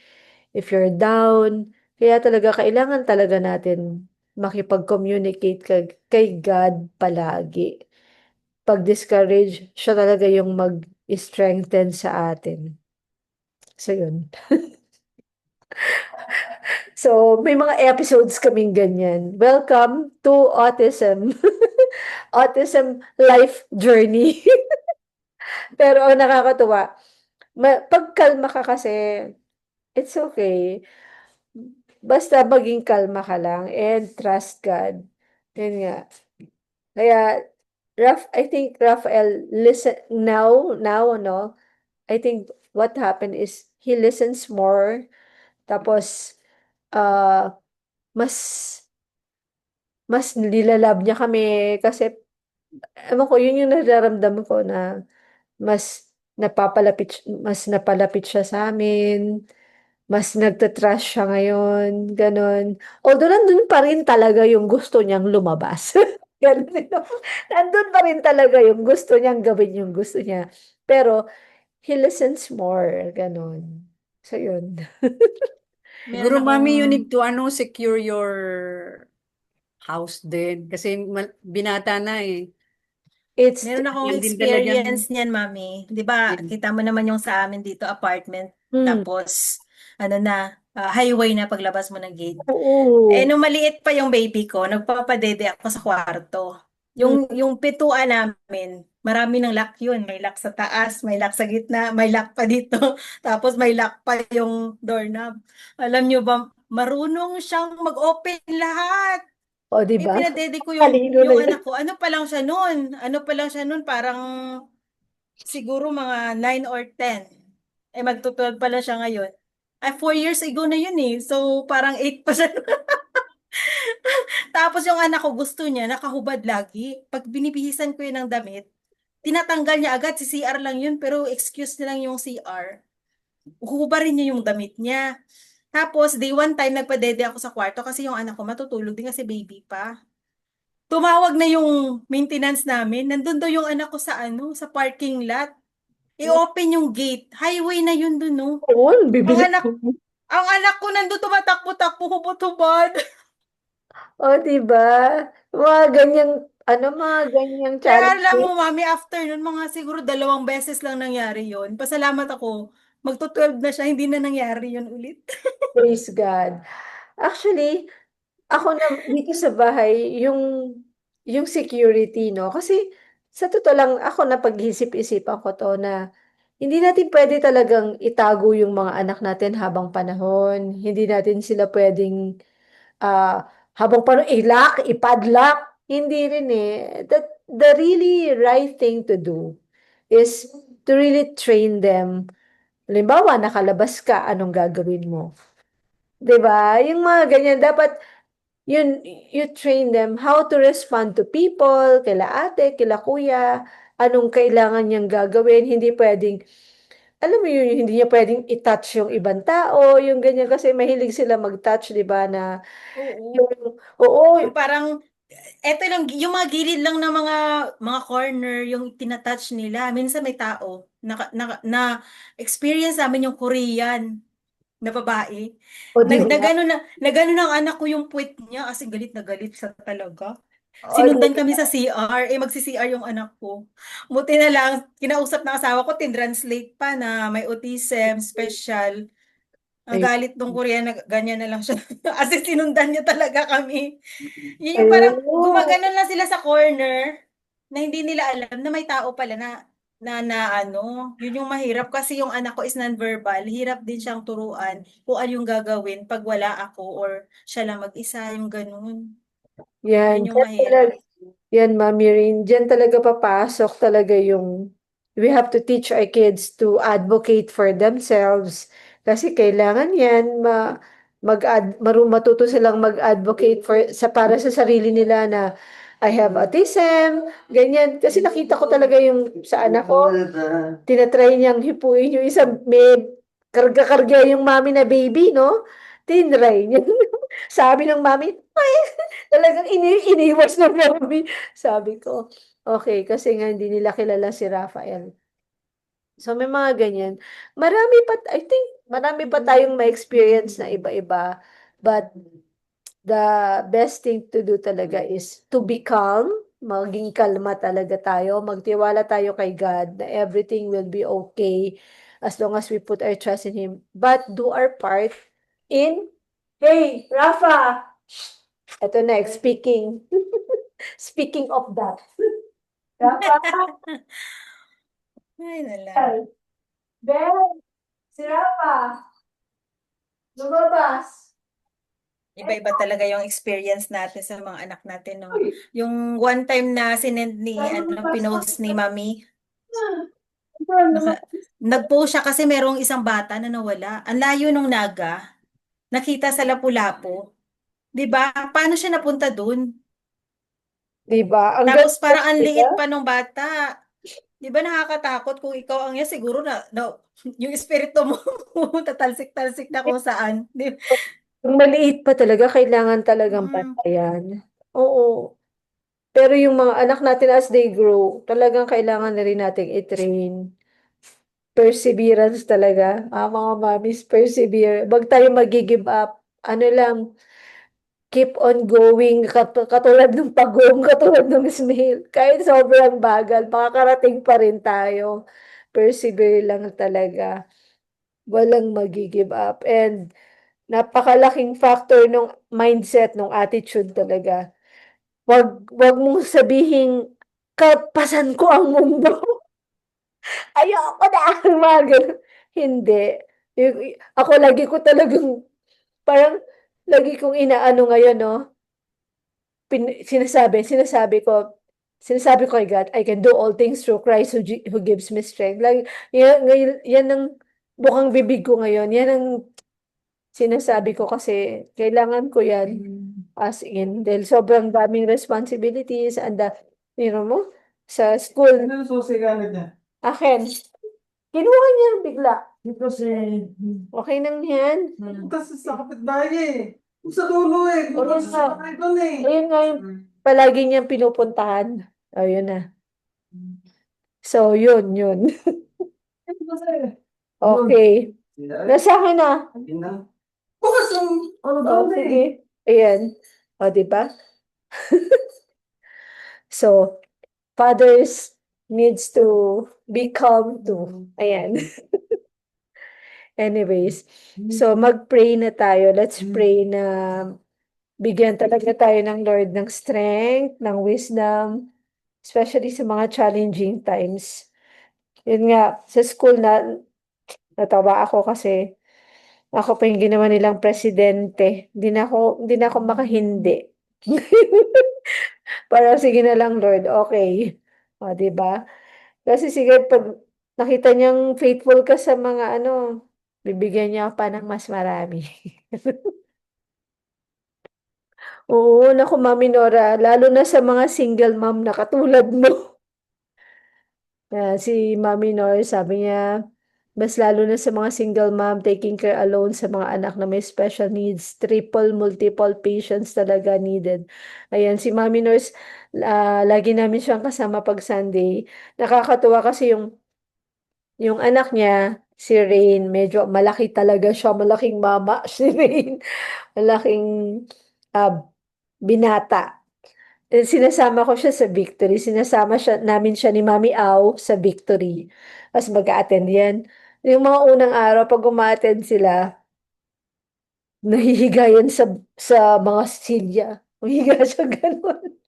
if you're down. Kaya talaga, kailangan talaga natin makipag-communicate kay God palagi. Pag discouraged, siya talaga yung mag-strengthen sa atin. So, yun. So, may mga episodes kaming ganyan. Welcome to Autism. Autism life journey. Pero ang nakakatuwa, pagkalma ka kasi, it's okay. Basta maging kalma ka lang and trust God. Yun nga. Kaya, I think Raphael, listen, now, no, I think what happened is, he listens more, tapos, uh, mas, mas nilalab niya kami, kasi, ewan ko, yun yung nararamdaman ko na, mas napalapit siya sa amin, mas nagtatrust siya ngayon, ganon. Although nandun pa rin talaga yung gusto niyang lumabas. Ganun din ako. Nandun pa rin talaga yung gusto niyang gawin yung gusto niya. Pero, he listens more, ganon. So, yun. Meron Siguro, akong, mami, you need to secure your house din. Kasi binata na eh. It's, meron akong Yan din talagang, experience niyan, Mami. 'Di ba, yan. kita mo naman yung sa amin dito apartment. hmm, Tapos, ano na, highway na paglabas mo ng gate. Eh, oo. nung maliit pa yung baby ko, nagpapadede ako sa kwarto. Hmm, Yung pituan namin, marami ng lock yun. May lock sa taas, may lock sa gitna, may lock pa dito. Tapos may lock pa yung doorknob. Alam nyo ba, marunong siyang mag-open lahat. o, Eh, diba? pinadede ko Talino na yung yun. anak ko. Ano pa lang siya nun, parang siguro mga 9 or 10. Eh, magto-12 pa lang siya ngayon. Ay, 4 years ago na yun eh. So, parang 8 pa siya. Tapos yung anak ko gusto niya, nakahubad lagi. Pag binibihisan ko yun ng damit, tinatanggal niya agad. Si CR lang yun, pero excuse niya lang yung CR. Huhubarin niya yung damit niya. Tapos, day one time, nagpadede ako sa kwarto kasi yung anak ko matutulog din kasi baby pa. Tumawag na yung maintenance namin. Nandun daw yung anak ko sa sa parking lot. I-open yung gate. Highway na yun dun, no? Oo, Ang bibilis. anak, ang anak ko nandun tumatakbo-takbo, hubot-hubad. O, diba? Mga ganyang, mga ganyang Kaya alam challenges. mo, mami, after nun, mga siguro 2 beses lang nangyari yon. Pasalamat ako. Magto-12 na siya, hindi na nangyari yon ulit. Praise God. Actually, ako na dito sa bahay, yung security, no? Kasi sa totoo lang, ako na pag-isip-isipan ko to na hindi natin pwede talagang itago yung mga anak natin habang panahon. Hindi natin sila pwedeng habang panahon i-lock, i-padlock. Hindi rin eh. The really right thing to do is to really train them. Halimbawa, nakalabas ka, anong gagawin mo? 'Di ba? Yung mga ganyan, dapat yun, you train them how to respond to people, kila ate, kila kuya, anong kailangan niyang gagawin, hindi pwedeng, alam mo yun, hindi niya pwedeng i-touch yung ibang tao, yung ganyan, kasi mahilig sila mag-touch, di ba, na, Oo. yung, oo, Yung parang, eto lang, yung mga gilid lang ng mga corner, yung tinatouch nila. Minsan may tao, na experience namin yung Korean na babae. o, di ba, Na gano'n ang anak ko yung puwet niya kasi galit na galit siya talaga. o, di Sinundan kami ba, sa CR, eh magsi-CR yung anak ko. Buti na lang, kinausap ng asawa ko, tin-translate pa na may autism, special. Ang Ayun. galit nung Korean na ganyan na lang siya. As in, sinundan niya talaga kami. Yun yung parang Ayun. gumaganon lang sila sa corner na hindi nila alam na may tao pala na ano, yun yung mahirap kasi yung anak ko is non-verbal. Hirap din siyang turuan kung ano yung gagawin pag wala ako or siya lang mag-isa, yung ganun. Yan, Yun yung yan talaga, mahirap. yan, Mami Rin, dyan talaga papasok talaga yung, we have to teach our kids to advocate for themselves. Kasi kailangan yan, matuto silang mag-advocate para sa sarili nila na, I have autism, ganyan. Kasi nakita ko talaga yung sa anak ko, tinatry niyang hipuin yung isang, may karga-karga yung mami na baby, no? Tinry niya. Sabi ng mami, talagang iniwas ng mami. Sabi ko, okay, kasi nga hindi nila kilala si Rafael. So may mga ganyan. I think, marami pa tayong ma-experience na iba-iba. But the best thing to do talaga is to be calm, maging kalma talaga tayo, magtiwala tayo kay God na everything will be okay as long as we put our trust in Him. But do our part in, hey, Rafa! Ito next, speaking. Speaking of that. Rafa, Ay, nalang. Ben, si Rafa, lumabas. Iba-iba talaga yung experience natin sa mga anak natin, no? Yung one time na sinend pinost ni Mami, nag-post siya kasi merong isang bata na nawala. Ang layo nung Naga, nakita sa Lapu-Lapu. 'Di ba? Paano siya napunta dun? Diba? Ang Tapos ganda parang ang nila. liit pa nung bata. 'Di ba nakakatakot kung ikaw ang yan, siguro yung espiritu mo tatalsik-talsik na kung saan. Yung maliit pa talaga, kailangan talagang Mm. pantayan. Oo. Pero yung mga anak natin as they grow, talagang kailangan na rin nating i-train. Perseverance talaga. Mga mommies, persevere. Wag tayo mag-give up. Ano lang, keep on going. Katulad ng pagong, katulad ng snail. Kahit sobrang bagal, makakarating pa rin tayo. Persevere lang talaga. Walang mag-give up. And napakalaking factor ng mindset, ng attitude talaga. Wag mong sabihin, kapasan ko ang mundo. Ayoko na. Mga ganun. Hindi. Ako lagi ko talagang, parang, lagi kong inaano ngayon, no? Sinasabi ko kay God, I can do all things through Christ who gives me strength. Lagi, yan ang bukang bibig ko ngayon. Yan ang sinasabi ko kasi kailangan ko yan as in. Dahil sobrang daming responsibilities and mo, sa school. Ano yung susi gamit niya? Akin, kinuha niya bigla. Kasi, Okay nang yan. kasi sa kapitbahay eh. Sa dulo eh. Ayun Kasi nga. sa bahay doon eh. Ayun nga yung palagi niyang pinupuntahan. Ayun na. So, yun. Okay. Nasa akin na. Bukas yung ano Oh, doon eh. sige. Ayan. O, diba? So, fathers needs to be calm too. Ayan. Anyways, so mag-pray na tayo. Let's pray na bigyan talaga tayo ng Lord ng strength, ng wisdom, especially sa mga challenging times. Yun nga, sa school natawa ako kasi ako pa yung ginawa nilang presidente. Hindi na ako makahindi. Parang sige na lang, Lord, okay. O, di ba? Kasi sige, pag nakita niyang faithful ka sa mga ano, bibigyan niya pa ng mas marami. Oo, naku, Mami Nora, lalo na sa mga single mom na katulad mo. Si Mami Nora, sabi niya, mas lalo na sa mga single mom taking care alone sa mga anak na may special needs, multiple patience talaga needed. Ayan, si Mami Nors, lagi namin siyang kasama pag Sunday. Nakakatuwa kasi yung anak niya, si Rain, medyo malaki talaga siya, malaking mama si Rain, malaking ah, binata. Sinasama ko siya sa Victory, namin siya ni Mami Au sa Victory. Tapos mag-a-attend yan. Yung mga unang araw, pag uma-attend sila, nahihiga yan sa mga silya. Humihiga siya ganun.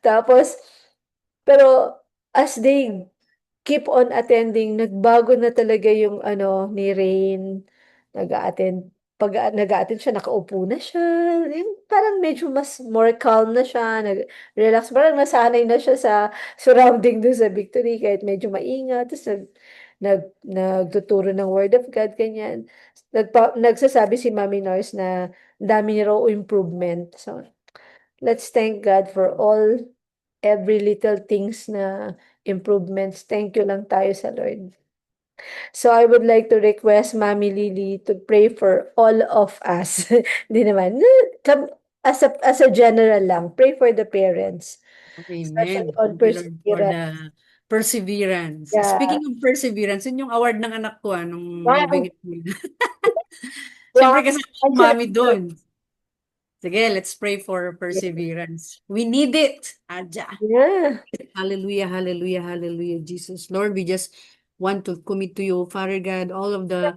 Tapos, pero as they keep on attending, nagbago na talaga yung ano ni Rain. Nag-a-attend. Pag nag-a-attend siya, nakaupo na siya. Yung parang medyo mas more calm na siya. Nag-relax. Parang nasanay na siya sa surrounding doon sa Victory kahit medyo maingat. Tapos nagtuturo ng Word of God, ganyan. Nagsasabi si Mami Nurse na ang dami niya raw improvement. So, let's thank God for all every little things na improvements. Thank you lang tayo sa Lord. So I would like to request Mami Lily to pray for all of us. Hindi naman. As a general lang, pray for the parents, especially Amen. on Thank you, Lord, for perseverance. the perseverance. Yeah. Speaking of perseverance, yun yung award ng anak ko, nung Wow. moving it. Wow. Siyempre kasama yung mami doon. Sige, let's pray for perseverance. We need it. Adja. Yeah. Hallelujah, hallelujah, hallelujah, Jesus. Lord, we just want to commit to you, Father God, all of the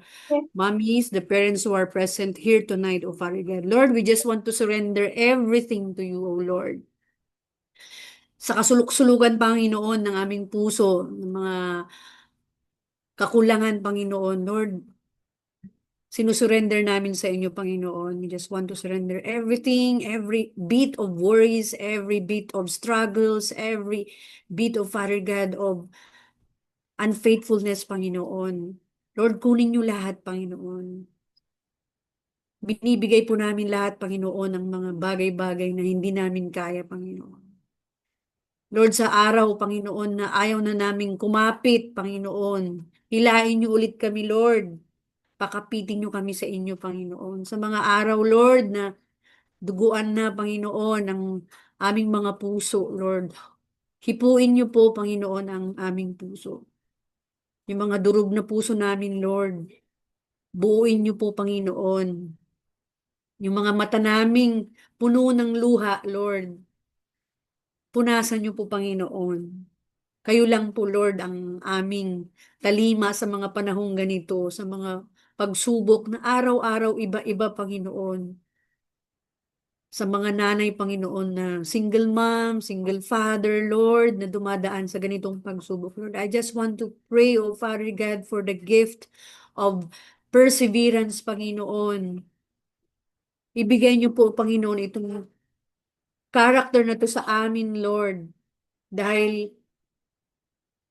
mommies, the parents who are present here tonight, oh Father God. Lord, we just want to surrender everything to you, oh Lord. Sa kasuluk-sulugan, Panginoon, ng aming puso, ng mga kakulangan, Panginoon, Lord, sinusurrender namin sa inyo, Panginoon. We just want to surrender everything, every bit of worries, every bit of struggles, every bit of, Father God, of unfaithfulness, Panginoon. Lord, kunin niyo lahat, Panginoon. Binibigay po namin lahat, Panginoon, ang mga bagay-bagay na hindi namin kaya, Panginoon. Lord, sa araw, Panginoon, na ayaw na naming kumapit, Panginoon. Hilain niyo ulit kami, Lord. Pakapitin niyo kami sa inyo, Panginoon. Sa mga araw, Lord, na duguan na, Panginoon, ang aming mga puso, Lord. Hipuin niyo po, Panginoon, ang aming puso. Yung mga durog na puso namin, Lord. Buuin niyo po, Panginoon. Yung mga mata naming puno ng luha, Lord. Punasan niyo po, Panginoon. Kayo lang po, Lord, ang aming talima sa mga panahong ganito, sa mga pagsubok na araw-araw iba-iba, Panginoon. Sa mga nanay, Panginoon, na single mom, single father, Lord, na dumadaan sa ganitong pagsubok, Lord. I just want to pray, oh Father God, for the gift of perseverance, Panginoon. Ibigay niyo po, Panginoon, itong character na to sa amin, Lord. Dahil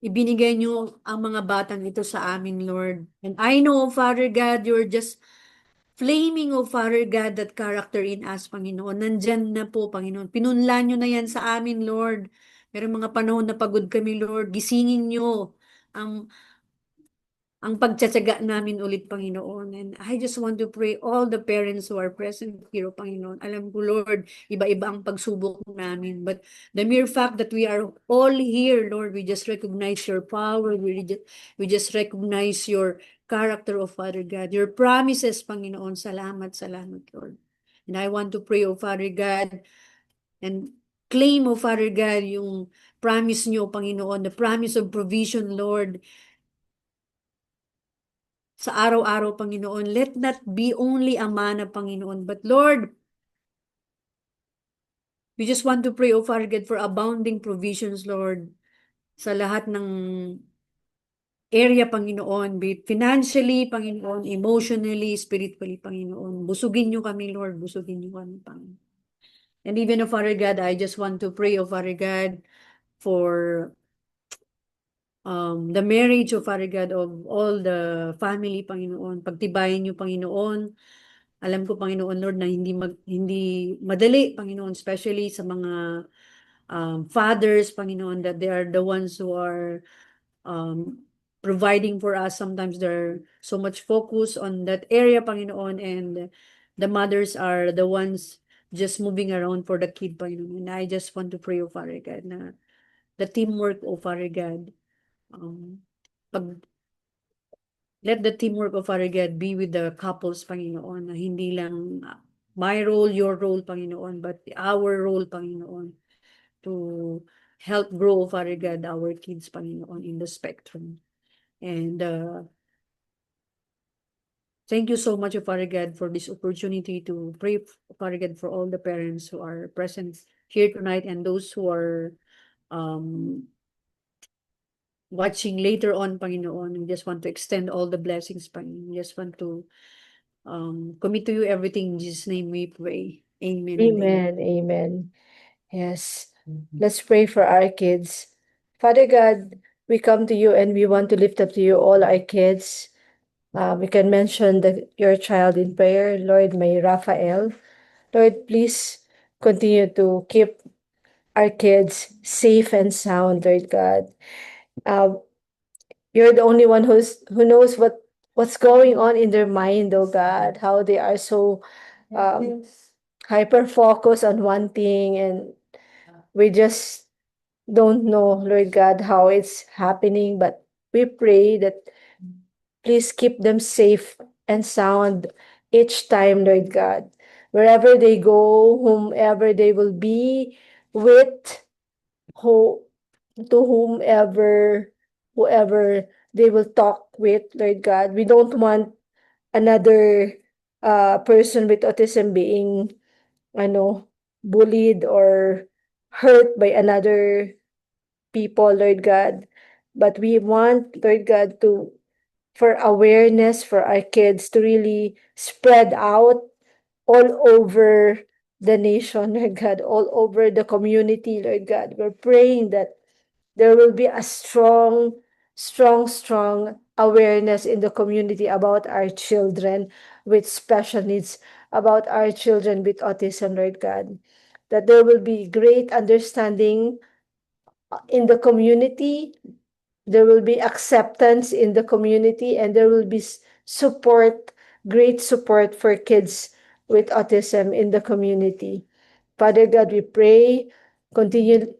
ibinigay niyo ang mga batang ito sa amin, Lord. And I know, Father God, you're just flaming, oh Father God, that character in us, Panginoon. Nandyan na po, Panginoon. Pinunla niyo na yan sa amin, Lord. Merong mga panahon na pagod kami, Lord. Gisingin niyo ang ang pagtsatsaga namin ulit, Panginoon. And I just want to pray all the parents who are present here, Panginoon. Alam ko, Lord, iba-iba ang pagsubok namin. But the mere fact that we are all here, Lord, we just recognize your power. We just recognize your character, of Father God. Your promises, Panginoon. Salamat, salamat, Lord. And I want to pray, oh Father God, and claim, oh Father God, yung promise niyo, Panginoon, the promise of provision, Lord, sa araw-araw, Panginoon. Let not be only a manna, Panginoon, but Lord, we just want to pray, O Father God, for abounding provisions, Lord, sa lahat ng area, Panginoon, be it financially, Panginoon, emotionally, spiritually, Panginoon. Busugin niyo kami, Lord. Busugin niyo kami, Panginoon. And even, O Father God, I just want to pray, O Father God, for the marriage, O Father God, of all the family, Panginoon. Pagtibayin niyo, Panginoon. Alam ko, Panginoon Lord, na hindi madali, Panginoon, especially sa mga fathers, Panginoon, that they are the ones who are um, providing for us. Sometimes they're so much focused on that area, Panginoon, and the mothers are the ones just moving around for the kid, Panginoon. And I just want to pray, O Father God, na the teamwork, O Father God, pag let the teamwork of Father God be with the couples, Panginoon, na hindi lang my role, your role, Panginoon, but our role, Panginoon, to help grow, Father God, our kids, Panginoon, in the spectrum. And Thank you so much, Father God, for this opportunity to pray, Father God, for all the parents who are present here tonight and those who are um, watching later on, Panginoon. We just want to extend all the blessings, Panginoon. We just want to commit to you everything. In Jesus' name we pray. Amen and amen. Amen. Amen. Yes. Let's pray for our kids. Father God, we come to you and we want to lift up to you all our kids. We can mention your child in prayer, Lord, may Raphael. Lord, please continue to keep our kids safe and sound, Lord God. Uh, you're the only one who knows what's going on in their mind, oh God, how they are so hyper focused on one thing, and we just don't know, Lord God, how it's happening. But we pray that please keep them safe and sound each time, Lord God. Wherever they go, whomever they will be with, who to whoever they will talk with, Lord God. We don't want another person with autism being bullied or hurt by another people, Lord God. But we want, Lord God, to for awareness for our kids to really spread out all over the nation, Lord God, all over the community, Lord God. We're praying that there will be a strong awareness in the community about our children with special needs, about our children with autism, Lord God. That there will be great understanding in the community, there will be acceptance in the community, and there will be support, great support for kids with autism in the community. Father God, we pray, continue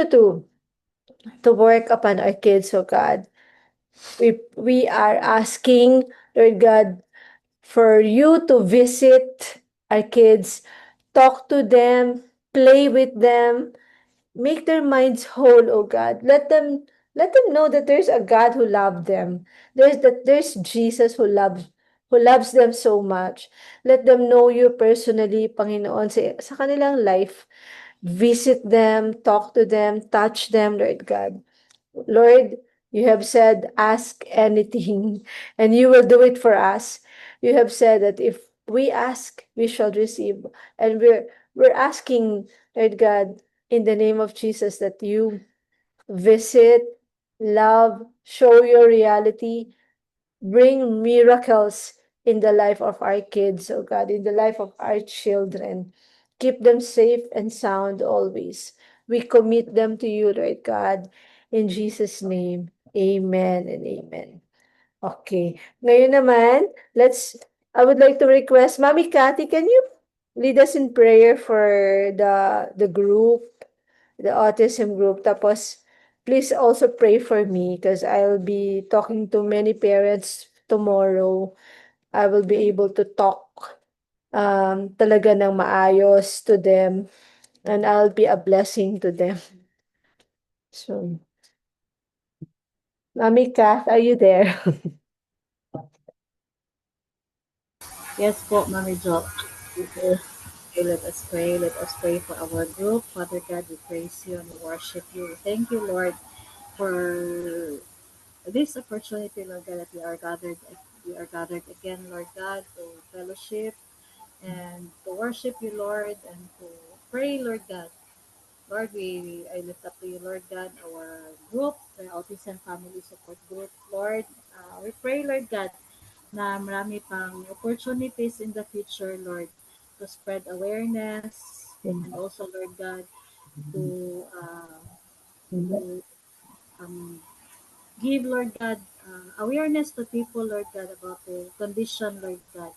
to work upon our kids, oh God. We are asking, Lord God, for you to visit our kids, talk to them, play with them, make their minds whole, oh God. Let them know that there's a God who loved them. There's Jesus who loves them so much. Let them know you personally, Panginoon, sa kanilang life. Visit them, talk to them, touch them, Lord God. Lord, you have said, ask anything, and you will do it for us. You have said that if we ask, we shall receive. And we're asking, Lord God, in the name of Jesus, that you visit, love, show your reality, bring miracles in the life of our kids, oh God, in the life of our children. Keep them safe and sound always. We commit them to you, Lord God, in Jesus' name. Amen and amen. Okay. Ngayon naman, I would like to request, Mami Cathy, can you lead us in prayer for the group, the autism group? Tapos, please also pray for me because I'll be talking to many parents tomorrow. I will be able to talk talaga ng maayos to them, and I'll be a blessing to them. So, Mami Kath, are you there? Yes po, Mami Jo. Okay, let us pray. Let us pray for our group. Father God, we praise you and we worship you. Thank you, Lord, for this opportunity, Lord God, that we are gathered again, Lord God, to fellowship and to worship you, Lord, and to pray, Lord God. Lord, I lift up to you, Lord God, our group, the Autism Family Support Group, Lord. We pray, Lord God, na marami pang opportunities in the future, Lord, to spread awareness and also, Lord God, to to um, give, Lord God, awareness to people, Lord God, about the condition, Lord God,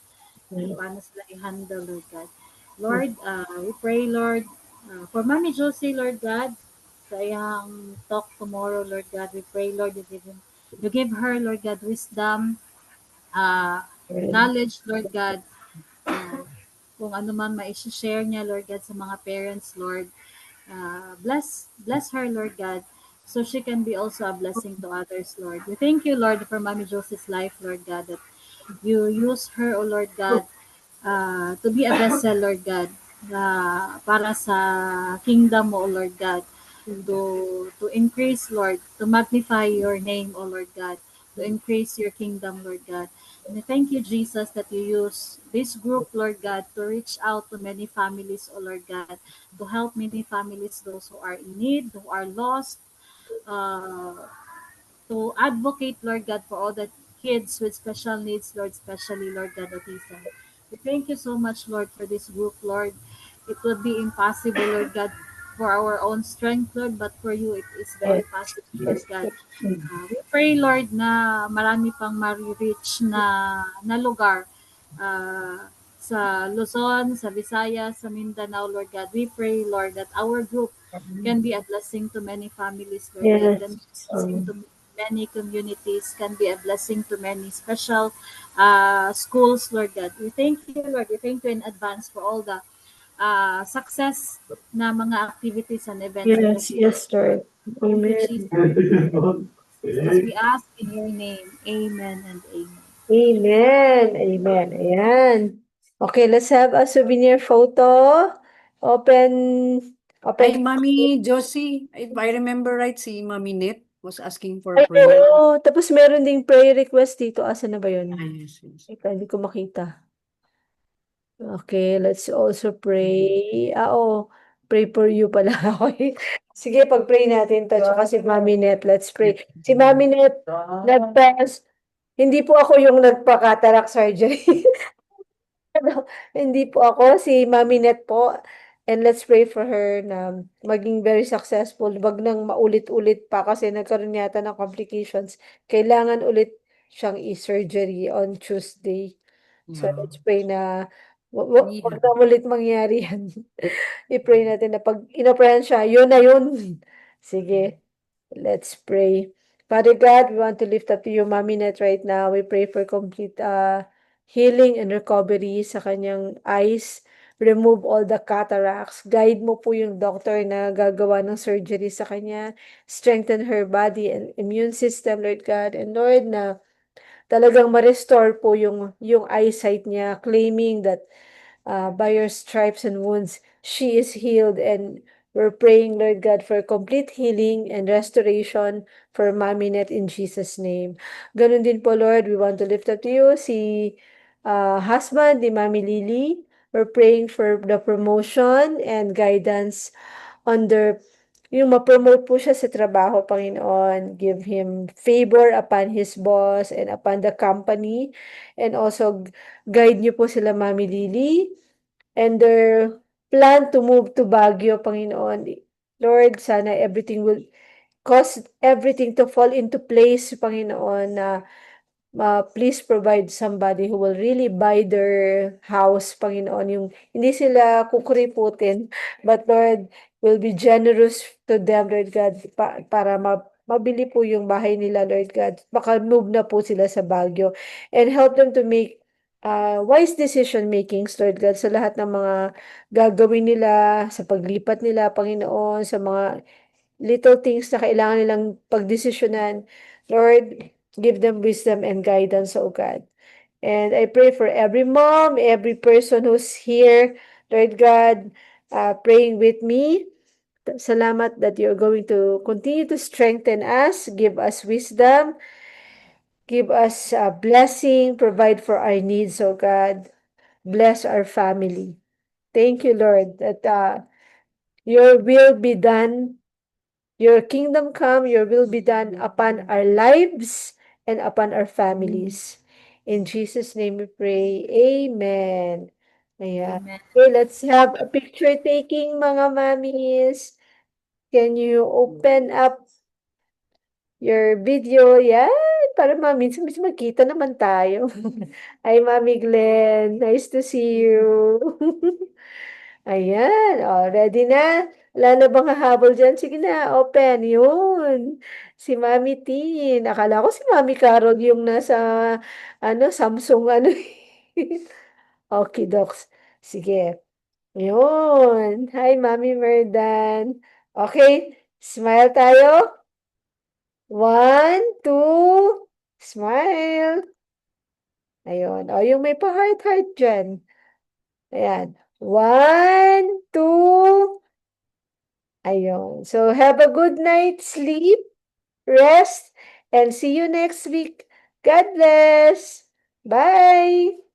kung paano sila i-handle, Lord God. Lord, we pray, Lord, for Mami Josie, Lord God, sa iyang talk tomorrow, Lord God, we pray, Lord, you give her, Lord God, wisdom, knowledge, Lord God, uh, kung ano man ma-share niya, Lord God, sa mga parents, Lord. Bless her, Lord God, so she can be also a blessing to others, Lord. We thank you, Lord, for Mommy Josie's life, Lord God, that you use her, O Lord God, to be a vessel, Lord God, para sa kingdom mo, O Lord God, to increase, Lord, to magnify your name, O Lord God, to increase your kingdom, Lord God. And I thank you, Jesus, that you use this group, Lord God, to reach out to many families, O Lord God, to help many families, those who are in need, who are lost, uh, to advocate, Lord God, for all the kids with special needs, Lord, especially, Lord God, autism. We thank you so much, Lord, for this group, Lord. It would be impossible, Lord God, for our own strength, Lord, but for you, it is very Yes, possible, Lord yes, God. We pray, Lord, na marami pang ma-reach na lugar sa Luzon, sa Visayas, sa Mindanao, Lord God. We pray, Lord, that our group can be a blessing to many families, Lord God, yes. can be a blessing to many communities, can be a blessing to many special schools, Lord God. We thank you, Lord. We thank you in advance for all the success na mga activities and events in the Yes, future, yes, Lord. Lord. Thank you, Amen. Jesus. As we ask in your name, amen and amen. Amen. Amen. Ayan. Okay, let's have a souvenir photo. Open, open. Ay, Mami Josie, if I remember right, si Mami Net was asking for Ay, prayer. oo. Tapos meron ding prayer request dito. Asan na ba yun? Ah, yes, yes. Teka, hindi ko makita. Okay, let's also pray. Oo. Pray for you pala ako. Sige, pag-pray natin to. Tsaka si Mami Net, let's pray. Si Mami Net, nagpas. Hindi po ako yung nagpa-cataract surgery. Ano, hindi po ako, si Mami Net po. And let's pray for her na maging very successful. Wag nang maulit-ulit pa kasi nagkaroon yata ng complications. Kailangan ulit siyang i-surgery on Tuesday. So let's pray na wag Yeah. na ulit mangyari yan. I-pray natin na pag inoperahan siya, yun na yun. Sige. Let's pray. Father God, we want to lift up to you, Mommy Net, right now. We pray for complete healing and recovery sa kanyang eyes. Remove all the cataracts. Guide mo po yung doctor na gagawa ng surgery sa kanya. Strengthen her body and immune system, Lord God. And Lord, na talagang ma-restore po yung eyesight niya, claiming that by your stripes and wounds, she is healed. And we're praying, Lord God, for complete healing and restoration for Mami Net in Jesus' name. Ganun din po, Lord, we want to lift up to you si husband ni Mami Lily. We're praying for the promotion and guidance under yung ma-promote po siya sa trabaho, Panginoon. Give him favor upon his boss and upon the company. And also, guide niyo po sila, Mami Lily, and their plan to move to Baguio, Panginoon. Lord, sana everything will cause everything to fall into place, Panginoon, na please provide somebody who will really buy their house, Panginoon. Yung hindi sila kukuriputin, but Lord, will be generous to them, Lord God, para mabili po yung bahay nila, Lord God. Baka move na po sila sa Baguio. And help them to make wise decision makings, Lord God, sa lahat ng mga gagawin nila, sa paglipat nila, Panginoon, sa mga little things na kailangan nilang pagdesisyonan. Lord, give them wisdom and guidance, oh God. And I pray for every mom, every person who's here, Lord God, praying with me. Salamat that you're going to continue to strengthen us, give us wisdom, give us a blessing, provide for our needs, oh God. Bless our family. Thank you, Lord, that your will be done. Your kingdom come, your will be done upon our lives and upon our families. In Jesus' name we pray. Amen. Ayan. Amen. Okay, let's have a picture taking, mga mommies. Can you open up your video? Yan. Para minsan magkita naman tayo. Hi, Mami Glenn. Nice to see you. Ayan, oh, ready na? Wala na bang hahabol dyan? Sige na, open. Yun. Si Mami Tin. Akala ko si Mami Carol yung nasa, Samsung, Okay, docs. Sige. Yun. Hi, Mami Merdan. Okay, smile tayo. 1, 2, smile. Ayun. O, yung may pa-heart-heart dyan. Ayan. 1, 2. Ayun. So, have a good night sleep, rest, and see you next week. God bless. Bye.